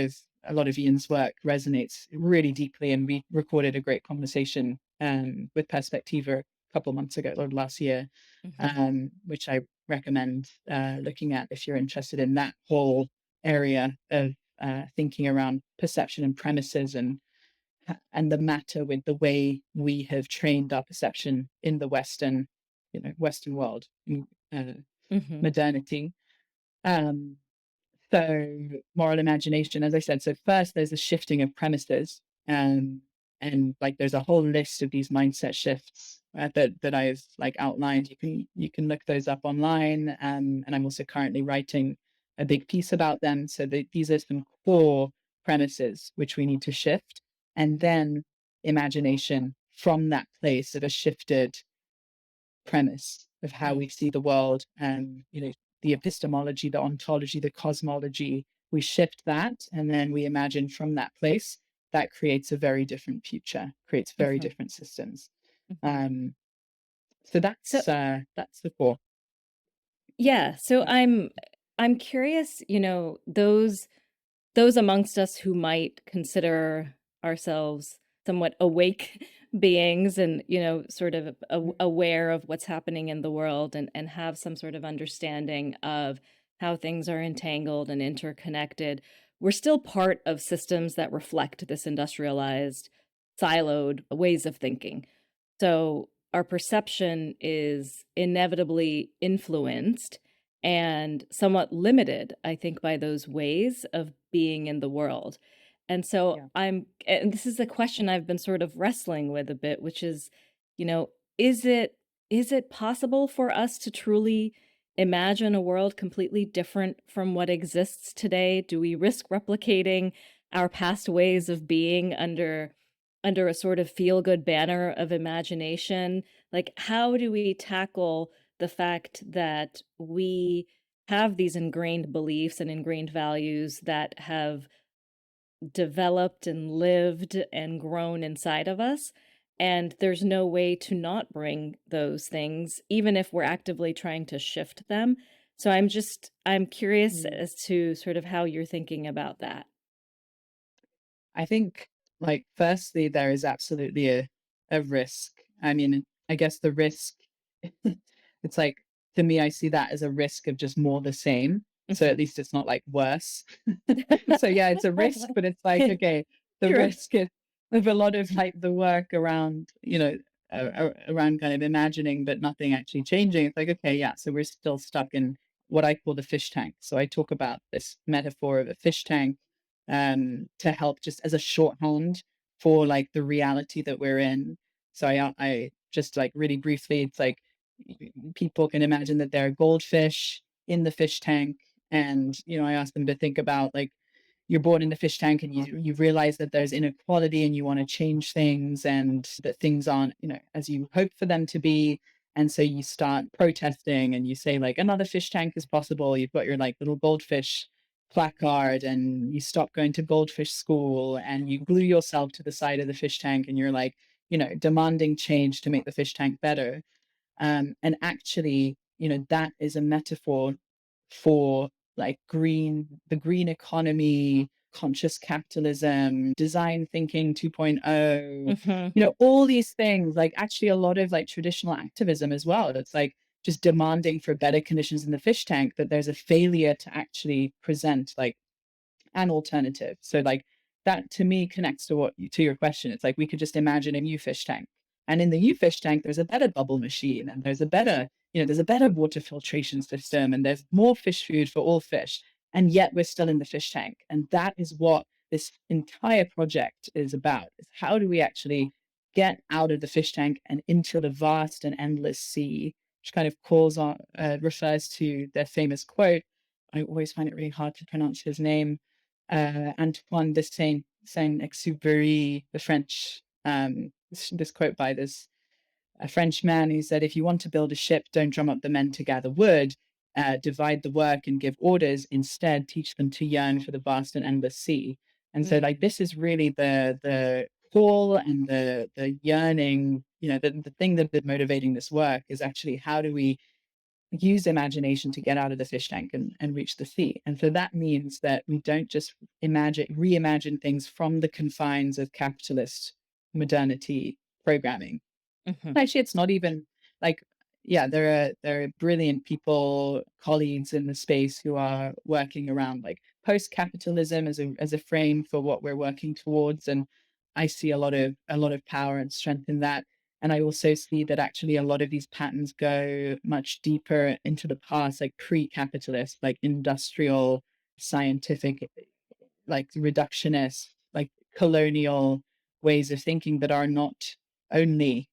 of Ian's work resonates really deeply, and we recorded a great conversation with Perspectiva a couple of months ago, or last year, Mhm. which I recommend looking at if you're interested in that whole area of thinking around perception and premises, and the matter with the way we have trained our perception in the Western world, in Mhm. modernity. Um, so moral imagination, as I said, so first there's a shifting of premises, um, and like there's a whole list of these mindset shifts that I've like outlined. You can look those up online, and I'm also currently writing a big piece about them. So these are some core premises which we need to shift, and then imagination from that place of a shifted premise of how Mm. we see the world, and the epistemology, the ontology, the cosmology. We shift that, and then we imagine from that place. That creates a very different future, creates very Mhm. different systems. Mhm. um so So that's the core. yeah, so Yeah. I'm curious, those amongst us who might consider ourselves somewhat awake beings and, sort of aware of what's happening in the world, and have some sort of understanding of how things are entangled and interconnected. We're still part of systems that reflect this industrialized, siloed ways of thinking. So our perception is inevitably influenced and somewhat limited, I think, by those ways of being in the world. And so Yeah. and this is a question I've been sort of wrestling with a bit, which is, you know, is it is it possible for us to truly imagine a world completely different from what exists today? Do we risk replicating our past ways of being under a sort of feel good banner of imagination? Like, how do we tackle the fact that we have these ingrained beliefs and ingrained values that have developed and lived and grown inside of us? And there's no way to not bring those things, even if we're actively trying to shift them. So I'm curious Mm. as to sort of how you're thinking about that. I think, like, firstly, there is absolutely a risk. I mean, I guess the risk, it's like, to me, I see that as a risk of just more the same. So at least it's not like worse. So yeah, it's a risk, but it's like, okay, the Sure. risk of a lot of like the work around, around kind of imagining, but nothing actually changing. It's like, okay, yeah, so we're still stuck in what I call the fish tank. So I talk about this metaphor of a fish tank, to help just as a shorthand for like the reality that we're in. So I just like really briefly, it's like people can imagine that there are goldfish in the fish tank, and I ask them to think about like you're born in the fish tank, and you realize that there's inequality, and you want to change things, and that things aren't as you hope for them to be. And so you start protesting, and you say like another fish tank is possible. You've got your like little goldfish placard, and you stop going to goldfish school, and you glue yourself to the side of the fish tank, and you're like demanding change to make the fish tank better. And actually, that is a metaphor for like the green economy, conscious capitalism, design thinking 2.0, Mhm. all these things. Like actually a lot of like traditional activism as well. It's like just demanding for better conditions in the fish tank, but there's a failure to actually present like an alternative. So like that to me connects to to your question. It's like we could just imagine a new fish tank. And in the new fish tank, there's a better bubble machine and there's a better, there's a better water filtration system and there's more fish food for all fish. And yet we're still in the fish tank. And that is what this entire project is about. Is how do we actually get out of the fish tank and into the vast and endless sea, which kind of refers to their famous quote. I always find it really hard to pronounce his name. Antoine de Saint-Exupéry, the French, this quote by this a French man who said, if you want to build a ship, don't drum up the men to gather wood, divide the work and give orders. Instead, teach them to yearn for the vast and endless sea. And so, like, this is really the call and the yearning, the thing that's been motivating this work is actually how do we use imagination to get out of the fish tank and reach the sea. And so that means that we don't just reimagine things from the confines of capitalist modernity programming. Mhm. Actually, it's not even like, yeah, there are brilliant people, colleagues in the space who are working around like post-capitalism as a frame for what we're working towards. And I see a lot of power and strength in that. And I also see that actually a lot of these patterns go much deeper into the past, like pre-capitalist, like industrial, scientific, like reductionist, like colonial ways of thinking that are not only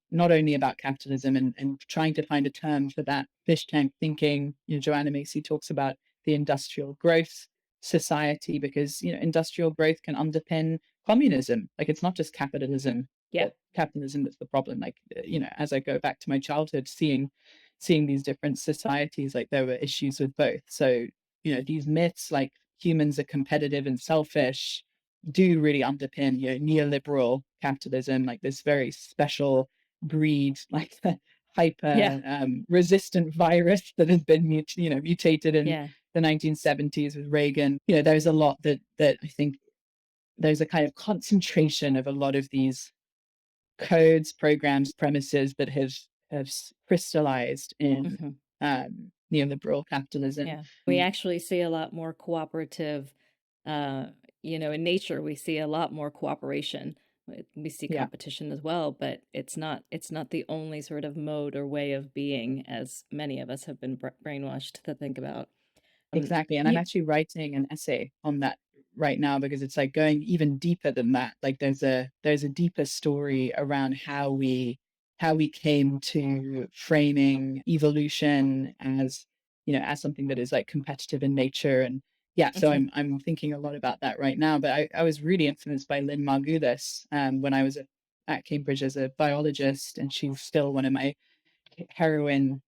about capitalism and trying to find a term for that fish tank thinking. Joanna Macy talks about the industrial growth society because industrial growth can underpin communism. Like it's not just Yeah. capitalism that's the problem. Like as I go back to my childhood, seeing these different societies, like there were issues with both. So these myths like humans are competitive and selfish do really underpin neoliberal capitalism, like this very special breed, like the Yeah. hyper resistant virus that has been mutated in Yeah. the 1970s with Reagan. There's a lot that I think there's a kind of concentration of a lot of these codes, programs, premises that have crystallized in Mhm. neoliberal capitalism. Yeah. We actually see a lot more cooperative, uh, in nature, we see a lot more cooperation. We see Yeah. competition as well, but it's not the only sort of mode or way of being as many of us have been brainwashed to think about. Exactly, and I'm You actually writing an essay on that right now because it's like going even deeper than that. Like there's a deeper story around how we came to framing evolution as something that is like competitive in nature. And yeah, so Mhm. I'm thinking a lot about that right now. But I was really influenced by Lynn Margulis when I was at Cambridge as a biologist, and she's still one of my heroine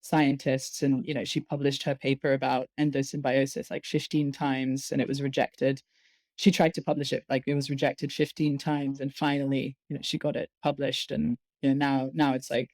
scientists. And she published her paper about endosymbiosis like 15 times and it was rejected. She tried to publish it, like it was rejected 15 times, and finally she got it published. And now it's like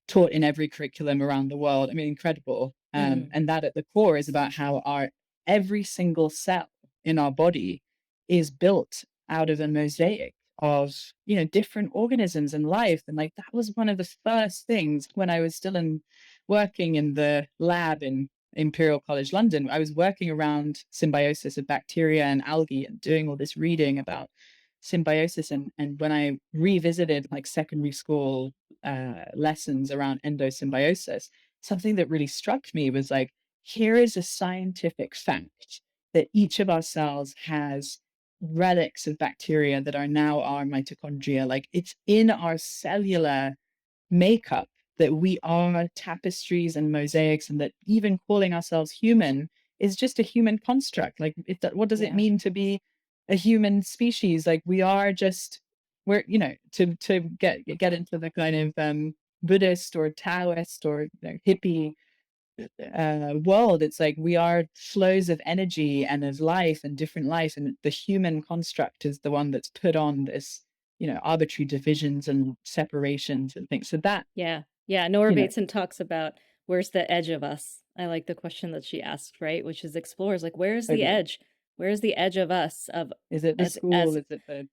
taught in every curriculum around the world. I mean, incredible. Mhm. And that at the core is about how our every single cell in our body is built out of a mosaic of different organisms and life. And like that was one of the first things when I was still working in the lab in Imperial College London. I was working around symbiosis of bacteria and algae and doing all this reading about symbiosis. And when I revisited like secondary school lessons around endosymbiosis, something that really struck me was like, here is a scientific fact that each of our cells has relics of bacteria that are now our mitochondria. Like it's in our cellular makeup that we are tapestries and mosaics, and that even calling ourselves human is just a human construct. Like, what does it Yeah. mean to be a human species? Like, we are just we're to get into the kind of Buddhist or Taoist or hippie world. It's like we are flows of energy and of life and different life, and the human construct is the one that's put on this arbitrary divisions and separations and things. So that Yeah. Yeah, Nora you know Bateson talks about where's the edge of us? I like the question that she asked, right? Which is explores like where's the totally. edge? Where's the edge of us of Is it the school? as Is it the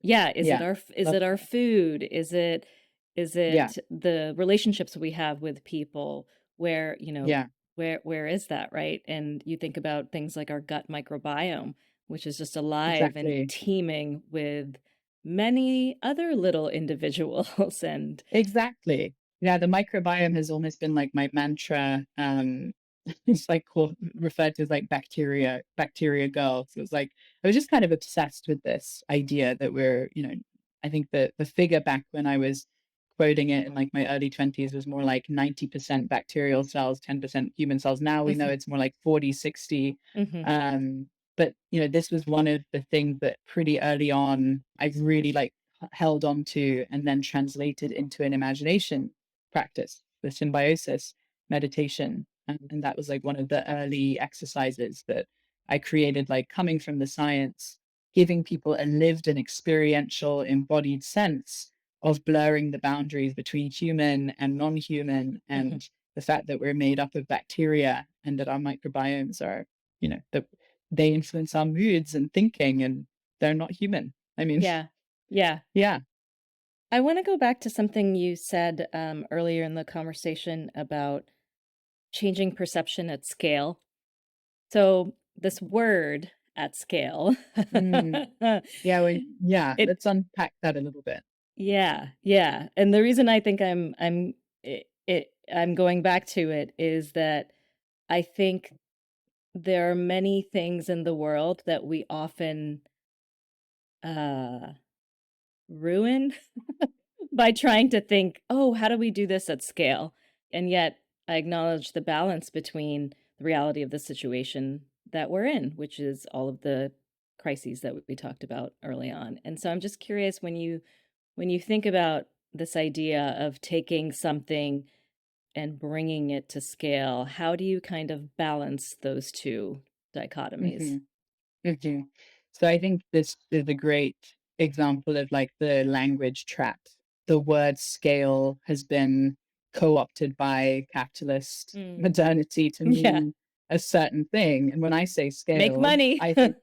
yeah, is it yeah? our is Love it our that. food? Is Yeah, it the relationships we have with people where, yeah, where is that, right? And you think about things like our gut microbiome. which is just alive and Exactly. teeming with many other little individuals. And Exactly. Yeah, the microbiome has almost been like my mantra. It's like referred to as like bacteria girl. So it's like I was just kind of obsessed with this idea that I think the figure back when I was quoting it in like my early 20s was more like 90% bacterial cells, 10% human cells. Now we know Mhm, it's more like 40, 60. mhm, Um, but this was one of the things that pretty early on I really like held on to and then translated into an imagination practice, the symbiosis meditation. And that was like one of the early exercises that I created, like coming from the science, giving people a lived and experiential embodied sense of blurring the boundaries between human and non-human, mhm. and the fact that we're made up of bacteria and that our microbiomes are, that they influence our moods and thinking, and they're not human. I mean, Yeah, yeah. yeah. I want to go back to something you said earlier in the conversation about changing perception at scale. So, this word at scale, Mm. Yeah, yeah, it let's unpack that a little bit. yeah, yeah. And the reason I think I'm going back to it is that I think there are many things in the world that we often uh ruin by trying to think, "Oh, how do we do this at scale?" And yet I acknowledge the balance between the reality of the situation that we're in, which is all of the crises that we talked about early on. And so I'm just curious, when you think about this idea of taking something and bringing it to scale, how do you kind of balance those two dichotomies? Mhm. Mhm. So I think this is a great example of like the language trap. The word scale has been co-opted by capitalist Mm. modernity to Yeah. mean a certain thing. And when I say Make scale, money. I think,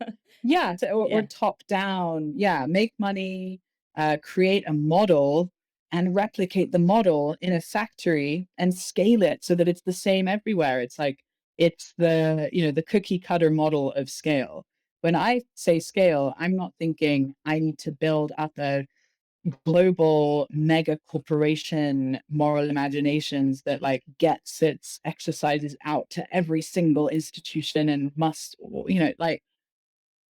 yeah, or Yeah. top down, yeah, make money, create a model and replicate the model in a factory and scale it so that it's the same everywhere. It's like it's the cookie cutter model of scale. When I say scale, I'm not thinking I need to build up a global mega corporation moral imaginations that like gets its exercises out to every single institution and must, like,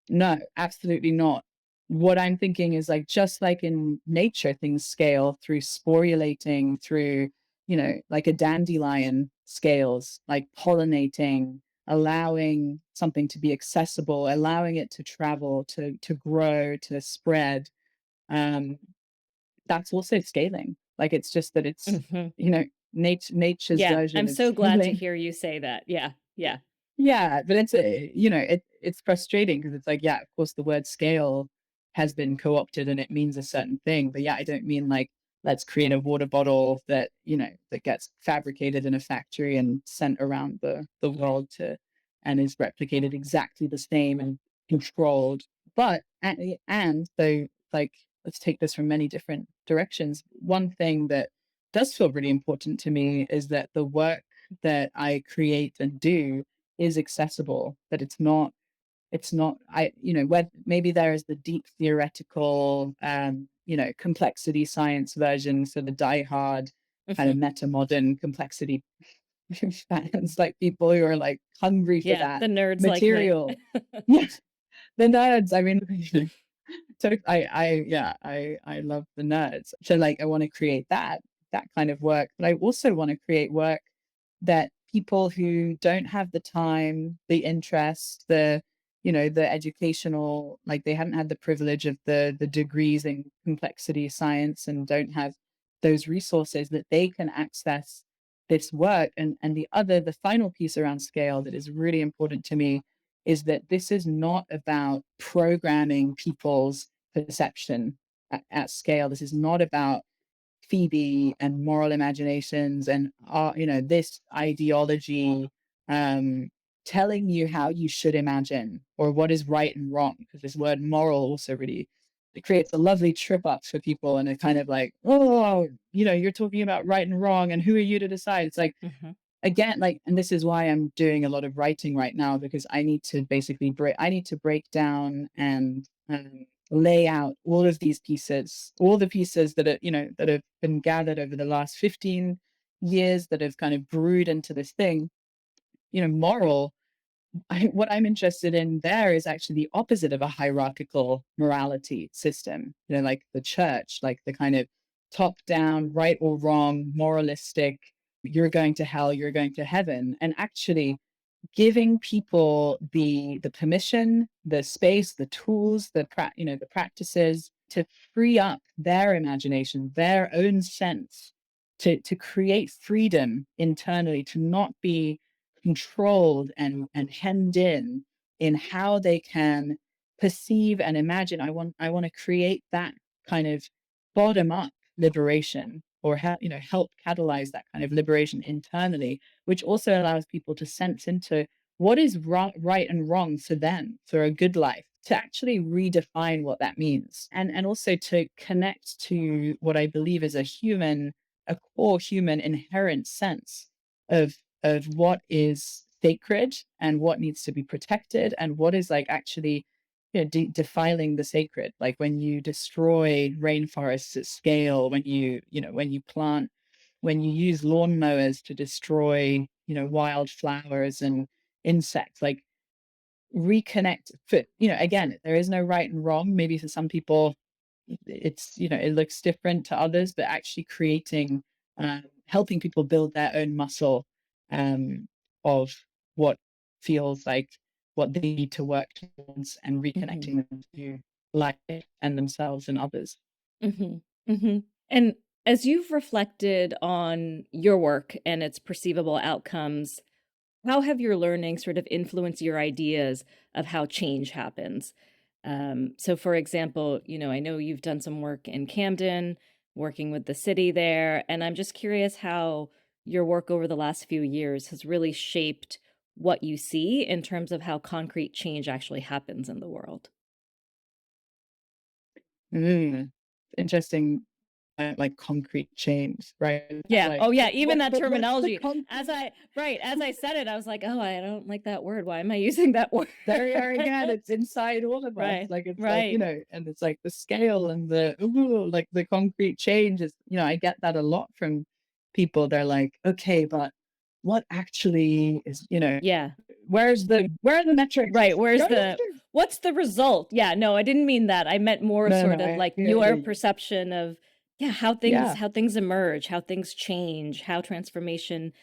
no, absolutely not. What I'm thinking is like just like in nature, things scale through sporulating, through, like a dandelion scales, like pollinating, allowing something to be accessible, allowing it to travel, to grow, to spread. Um, that's also scaling. Like it's just that it's, Mhm. nature's Yeah, I'm version of so glad to scaling. hear you say that. Yeah, yeah. Yeah, but it's frustrating because it's like, yeah, of course, the word scale has been co-opted and it means a certain thing. But yeah, I don't mean like, let's create a water bottle that gets fabricated in a factory and sent around the world and is replicated exactly the same and controlled. But and so like, let's take this from many different directions. One thing that does feel really important to me is that the work that I create and do is accessible, that it's not where maybe there is the deep theoretical complexity science version, so the diehard kind of Mhm. meta modern complexity fans, like people who are like hungry for Yeah, that the nerds like me. material. Yes, the nerds, I mean, so I love the nerds. So like I want to create that kind of work, but I also want to create work that people who don't have the time, the interest, the educational, like they haven't had the privilege of the degrees in complexity science and don't have those resources, that they can access this work. And the final piece around scale that is really important to me is that this is not about programming people's perception at scale. This is not about Phoebe and moral imaginations and this ideology um, telling you how you should imagine or what is right and wrong. Because this word moral also really, it creates a lovely trip up for people, and it kind of like, oh, you're talking about right and wrong, and who are you to decide? It's like, Mhm. again, like, and this is why I'm doing a lot of writing right now, because I need to basically break down and lay out all of these pieces, all the pieces that are, that have been gathered over the last 15 years that have kind of brewed into this thing, moral. What I'm interested in there is actually the opposite of a hierarchical morality system, like the church, like the kind of top down, right or wrong, moralistic, you're going to hell, you're going to heaven. And actually, giving people the permission, the space, the tools, the practices to free up their imagination, their own sense, to create freedom internally, to not be controlled and hemmed in how they can perceive and imagine. I want to create that kind of bottom up liberation, or help catalyze that kind of liberation internally, which also allows people to sense into what is right and wrong for them, for a good life, to actually redefine what that means, and also to connect to what I believe is a core human inherent sense of what is sacred and what needs to be protected, and what is like actually, defiling the sacred, like when you destroy rainforests at scale, when you plant, when you use lawnmowers to destroy, wildflowers and insects, like reconnect. For, again, there is no right and wrong. Maybe for some people it's, it looks different to others, but actually creating, helping people build their own muscle, of what feels like what they need to work towards, and Mhm. reconnecting them to life and themselves and others. Mhm. Mhm. And as you've reflected on your work and its perceivable outcomes, how have your learning sort of influenced your ideas of how change happens? So, for example, I know you've done some work in Camden, working with the city there, and I'm just curious how your work over the last few years has really shaped what you see in terms of how concrete change actually happens in the world. Mm. Interesting. Like concrete change, right? Yeah. Like Oh, yeah. Even that what's the terminology. concrete? As I said it, I was like, oh, I don't like that word. Why am I using that word? There you are again. It's inside all of us. Right. Like it's like, Right. and it's like the scale and the ooh, like the concrete change is, I get that a lot from people. They're like, okay, but what actually is, Yeah. where are the metrics? Right. Where are the metrics? What's the result? Yeah. No, I didn't mean that. I meant more No, no, sort of I like hear your you. perception of, yeah, Yeah. how things emerge, how things change, how transformation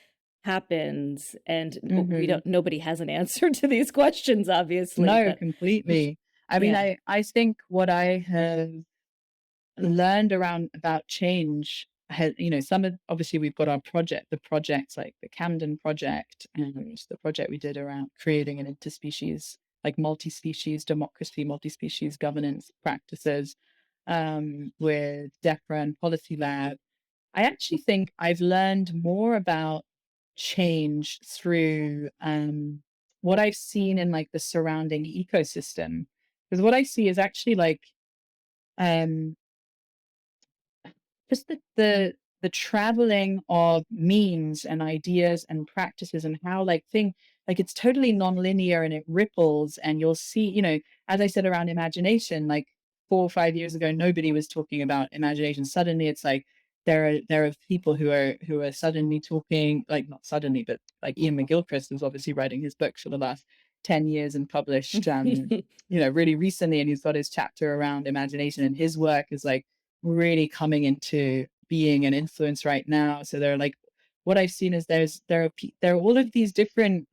happens. And Hmm. nobody has an answer to these questions, obviously, No, but completely. I mean, yeah. I think what I have learned around about change has, some of, obviously we've got our the projects like the Camden project, and the project we did around creating an interspecies, like multi-species democracy, multi-species governance practices, with DEFRA and Policy Lab. I actually think I've learned more about change through, what I've seen in like the surrounding ecosystem. Because what I see is actually like, um, just the traveling of means and ideas and practices, and how like it's totally nonlinear and it ripples, and you'll see, as I said around imagination, like 4 or 5 years ago nobody was talking about imagination. Suddenly it's like there are people who are suddenly talking, like not suddenly, but like Ian McGilchrist is obviously writing his books for the last 10 years and published, really recently, and he's got his chapter around imagination, and his work is like really coming into being an influence right now. So they're like, what I've seen is there are all of these different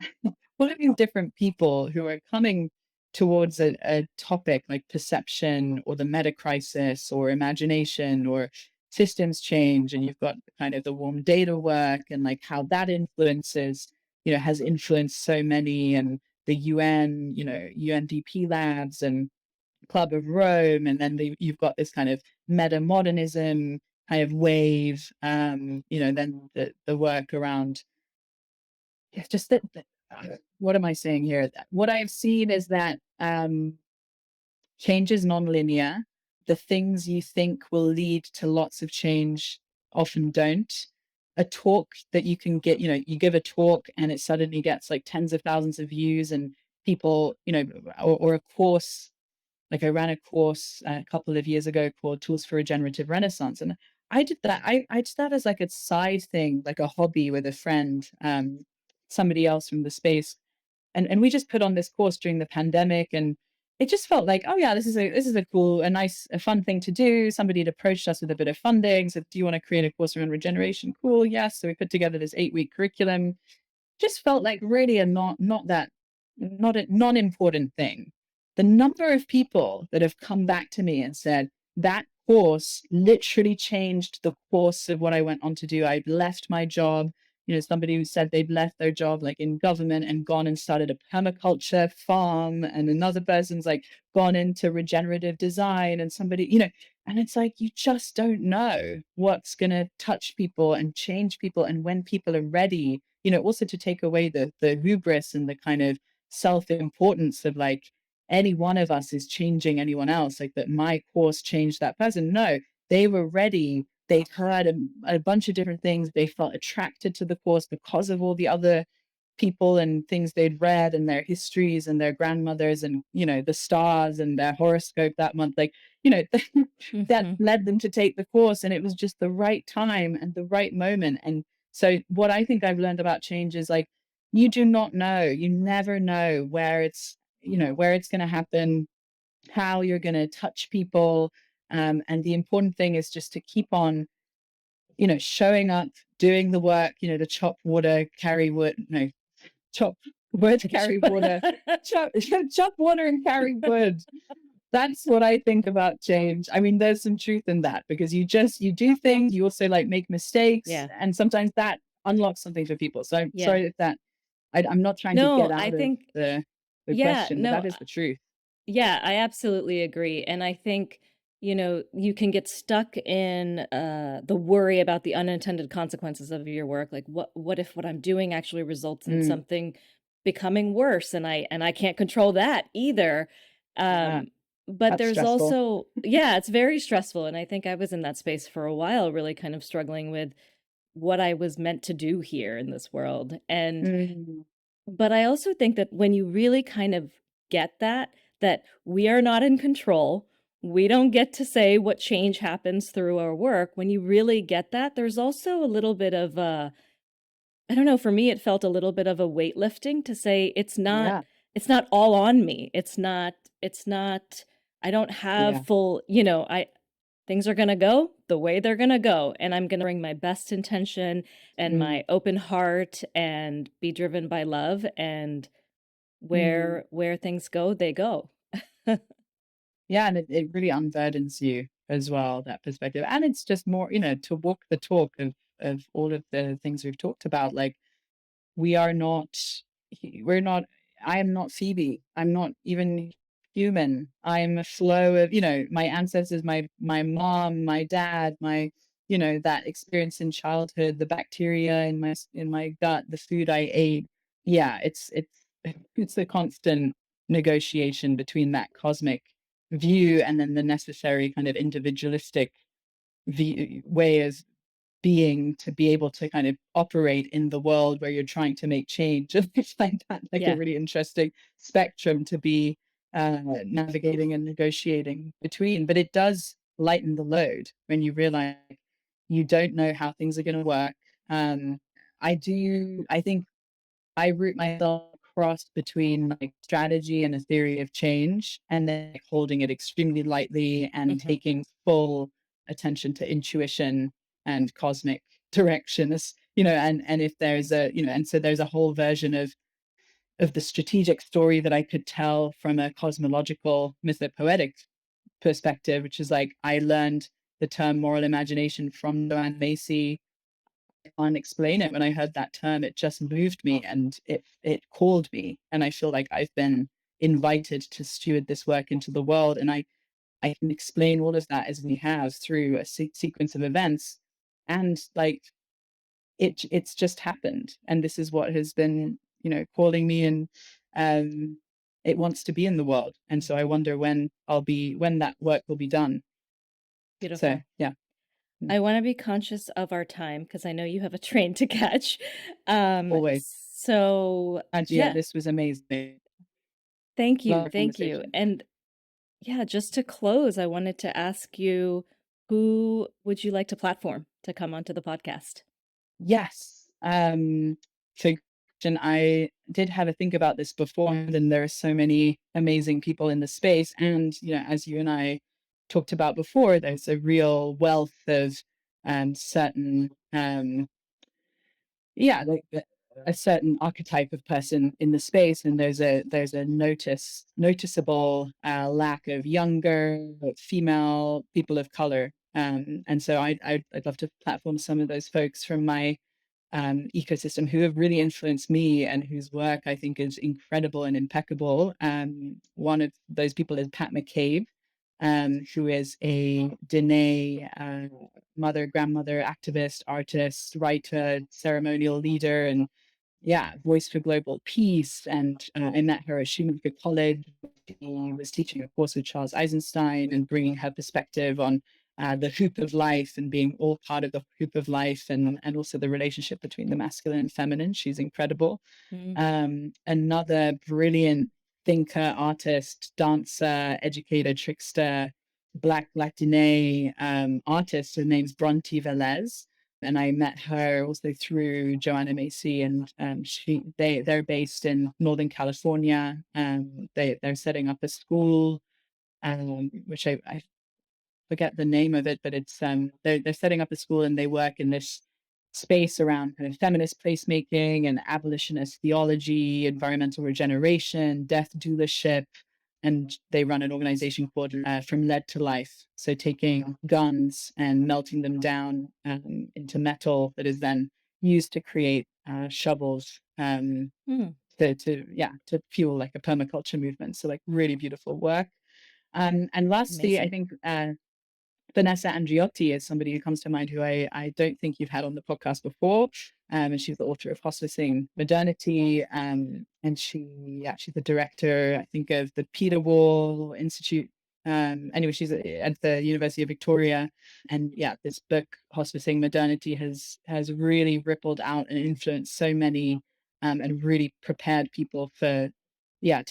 all of these different people who are coming towards a topic like perception or the meta crisis or imagination or systems change. And you've got kind of the warm data work, and like how that influences, has influenced so many, and the UN, UNDP labs and Club of Rome, and then you've got this kind of meta modernism kind of wave. Then the work around, it's just what am I saying here? What I've seen is that, change is nonlinear. The things you think will lead to lots of change often don't. a talk that you can get, you give a talk and it suddenly gets like tens of thousands of views, and people, or a course, like I ran a course a couple of years ago called Tools for Regenerative Renaissance. And I did that. I did that as like a side thing, like a hobby with a friend, somebody else from the space. And we just put on this course during the pandemic, and it just felt like, oh yeah, this is a cool, a fun thing to do. Somebody had approached us with a bit of funding, said, do you want to create a course around regeneration? Cool, yes. So we put together this 8-week curriculum. Just felt like really a not a non-important thing. The number of people that have come back to me and said that course literally changed the course of what I went on to do. I'd left my job. Somebody who said they'd left their job like in government and gone and started a permaculture farm, and another person's like gone into regenerative design, and somebody, and it's like, you just don't know what's going to touch people and change people, and when people are ready, also to take away the hubris and the kind of self-importance of like any one of us is changing anyone else, like that my course changed that person. No, they were ready. They'd heard a bunch of different things. They felt attracted to the course because of all the other people and things they'd read and their histories and their grandmothers and, the stars and their horoscope that month. Like, that Mhm. led them to take the course, and it was just the right time and the right moment. And so what I think I've learned about change is like, you do not know, you never know where it's going to happen, how you're going to touch people. And the important thing is just to keep on, showing up, doing the work, to chop water, carry wood, no, chop wood, carry water, chop water and carry wood. That's what I think about change. I mean, there's some truth in that, because you do things, you also like make mistakes, Yeah. and sometimes that unlocks something for people. So I'm Yeah. sorry if that, I'm not trying to get No, I out of think the yeah, question, but no, that is the truth. yeah, I absolutely agree. And I think, you can get stuck in the worry about the unintended consequences of your work. Like what if what I'm doing actually results in Mm, something becoming worse, and I can't control that either. yeah, Um but that's there's stressful. also, yeah, it's very stressful, and I think I was in that space for a while, really kind of struggling with what I was meant to do here in this world. And Mm, but I also think that when you really kind of get that we are not in control, we don't get to say what change happens through our work. When you really get that, there's also a little bit of I don't know, for me it felt a little bit of a weightlifting to say yeah, it's not all on me. It's not I don't have yeah. full, I things are going to go the way they're going to go, and I'm going to bring my best intention and Mm, my open heart and be driven by love, and mm. where things go, they go. Yeah, and it really unburdens you as well, that perspective. And it's just more, to walk the talk of all of the things we've talked about. Like, we are not, we're not, I am not Phoebe. I'm not even human. I'm a flow of, my ancestors, my mom, my dad, that experience in childhood, the bacteria in my gut, the food I ate. Yeah, it's a constant negotiation between that cosmic view and then the necessary kind of individualistic way of being, to be able to kind of operate in the world where you're trying to make change. And I find that like a Yeah. really interesting spectrum to be navigating and negotiating between. But it does lighten the load when you realize you don't know how things are going to work. Um, I think I root myself across between like strategy and a theory of change, and then like, holding it extremely lightly and Mhm. taking full attention to intuition and cosmic direction. And if there's and so there's a whole version of the strategic story that I could tell from a cosmological mythopoetic perspective, which is like I learned the term moral imagination from Joanne Macy. Can't explain it. When I heard that term, it just moved me, and it called me. And I feel like I've been invited to steward this work into the world. And I can explain all of that as we have through a sequence of events. And like it's just happened. And this is what has been, calling me, and um it wants to be in the world. And so I wonder when that work will be done. So Beautiful. yeah. I want to be conscious of our time because I know you have a train to catch. Um, Always. so And yeah, yeah, this was amazing. thank you. Love Thank you. conversation. And yeah, just to close, I wanted to ask you, who would you like to platform to come onto the podcast? Yes. So and I did have a think about this beforehand, and there are so many amazing people in the space. And, as you and I talked about before, there's a real wealth of certain like a certain archetype of person in the space, and there's a noticeable lack of younger female people of color, and so I'd love to platform some of those folks from my ecosystem who have really influenced me and whose work I think is incredible and impeccable. One of those people is Pat McCabe, who is a Dene mother, grandmother, activist, artist, writer, ceremonial leader, and yeah, voice for global peace. And I met her at Schumacher College. She was teaching a course with Charles Eisenstein and bringing her perspective on the hoop of life and being all part of the hoop of life, and also the relationship between the masculine and feminine. She's incredible. Mm, Another brilliant thinker, artist, dancer, educator, trickster, Black Latine artist. Her name's Bronte Velez. And I met her also through Joanna Macy, and they're based in Northern California. They're setting up a school, which I forget the name of it, but it's they're setting up a school, and they work in this space around kind of feminist placemaking and abolitionist theology, environmental regeneration, death doulaship, and they run an organization called From Lead to Life. So taking guns and melting them down into metal that is then used to create shovels. mm, To fuel like a permaculture movement. So like really beautiful work. And lastly, I amazing. think Vanessa Andriotti is somebody who comes to mind who I don't think you've had on the podcast before. And she's the author of Hospicing Modernity. And she's the director, I think, of the Peter Wall Institute. Anyway, she's at the University of Victoria. And yeah, this book, Hospicing Modernity, has really rippled out and influenced so many, and really prepared people to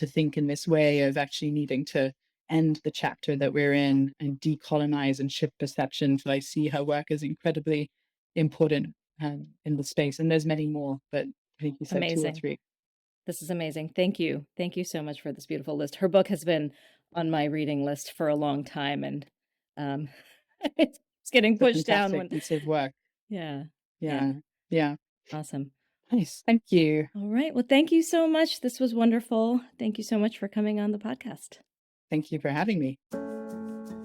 think in this way of actually needing to end the chapter that we're in and decolonize and shift perception. So I see her work as incredibly important in the space. And there's many more, but I think you said two or Amazing. three. This is amazing. Thank you. Thank you so much for this beautiful list. Her book has been on my reading list for a long time, and um, it's getting It's a pushed down fantastic when, piece of work. yeah, yeah, Yeah. Yeah. awesome. Nice. Thank you. All right. Well, thank you so much. This was wonderful. Thank you so much for coming on the podcast. Thank you for having me.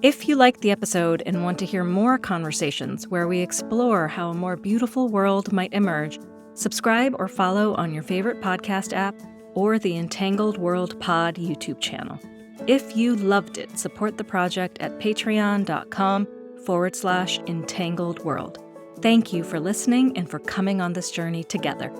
If you liked the episode and want to hear more conversations where we explore how a more beautiful world might emerge, subscribe or follow on your favorite podcast app or the Entangled World Pod YouTube channel. If you loved it, support the project at patreon.com/Entangled World. Thank you for listening and for coming on this journey together.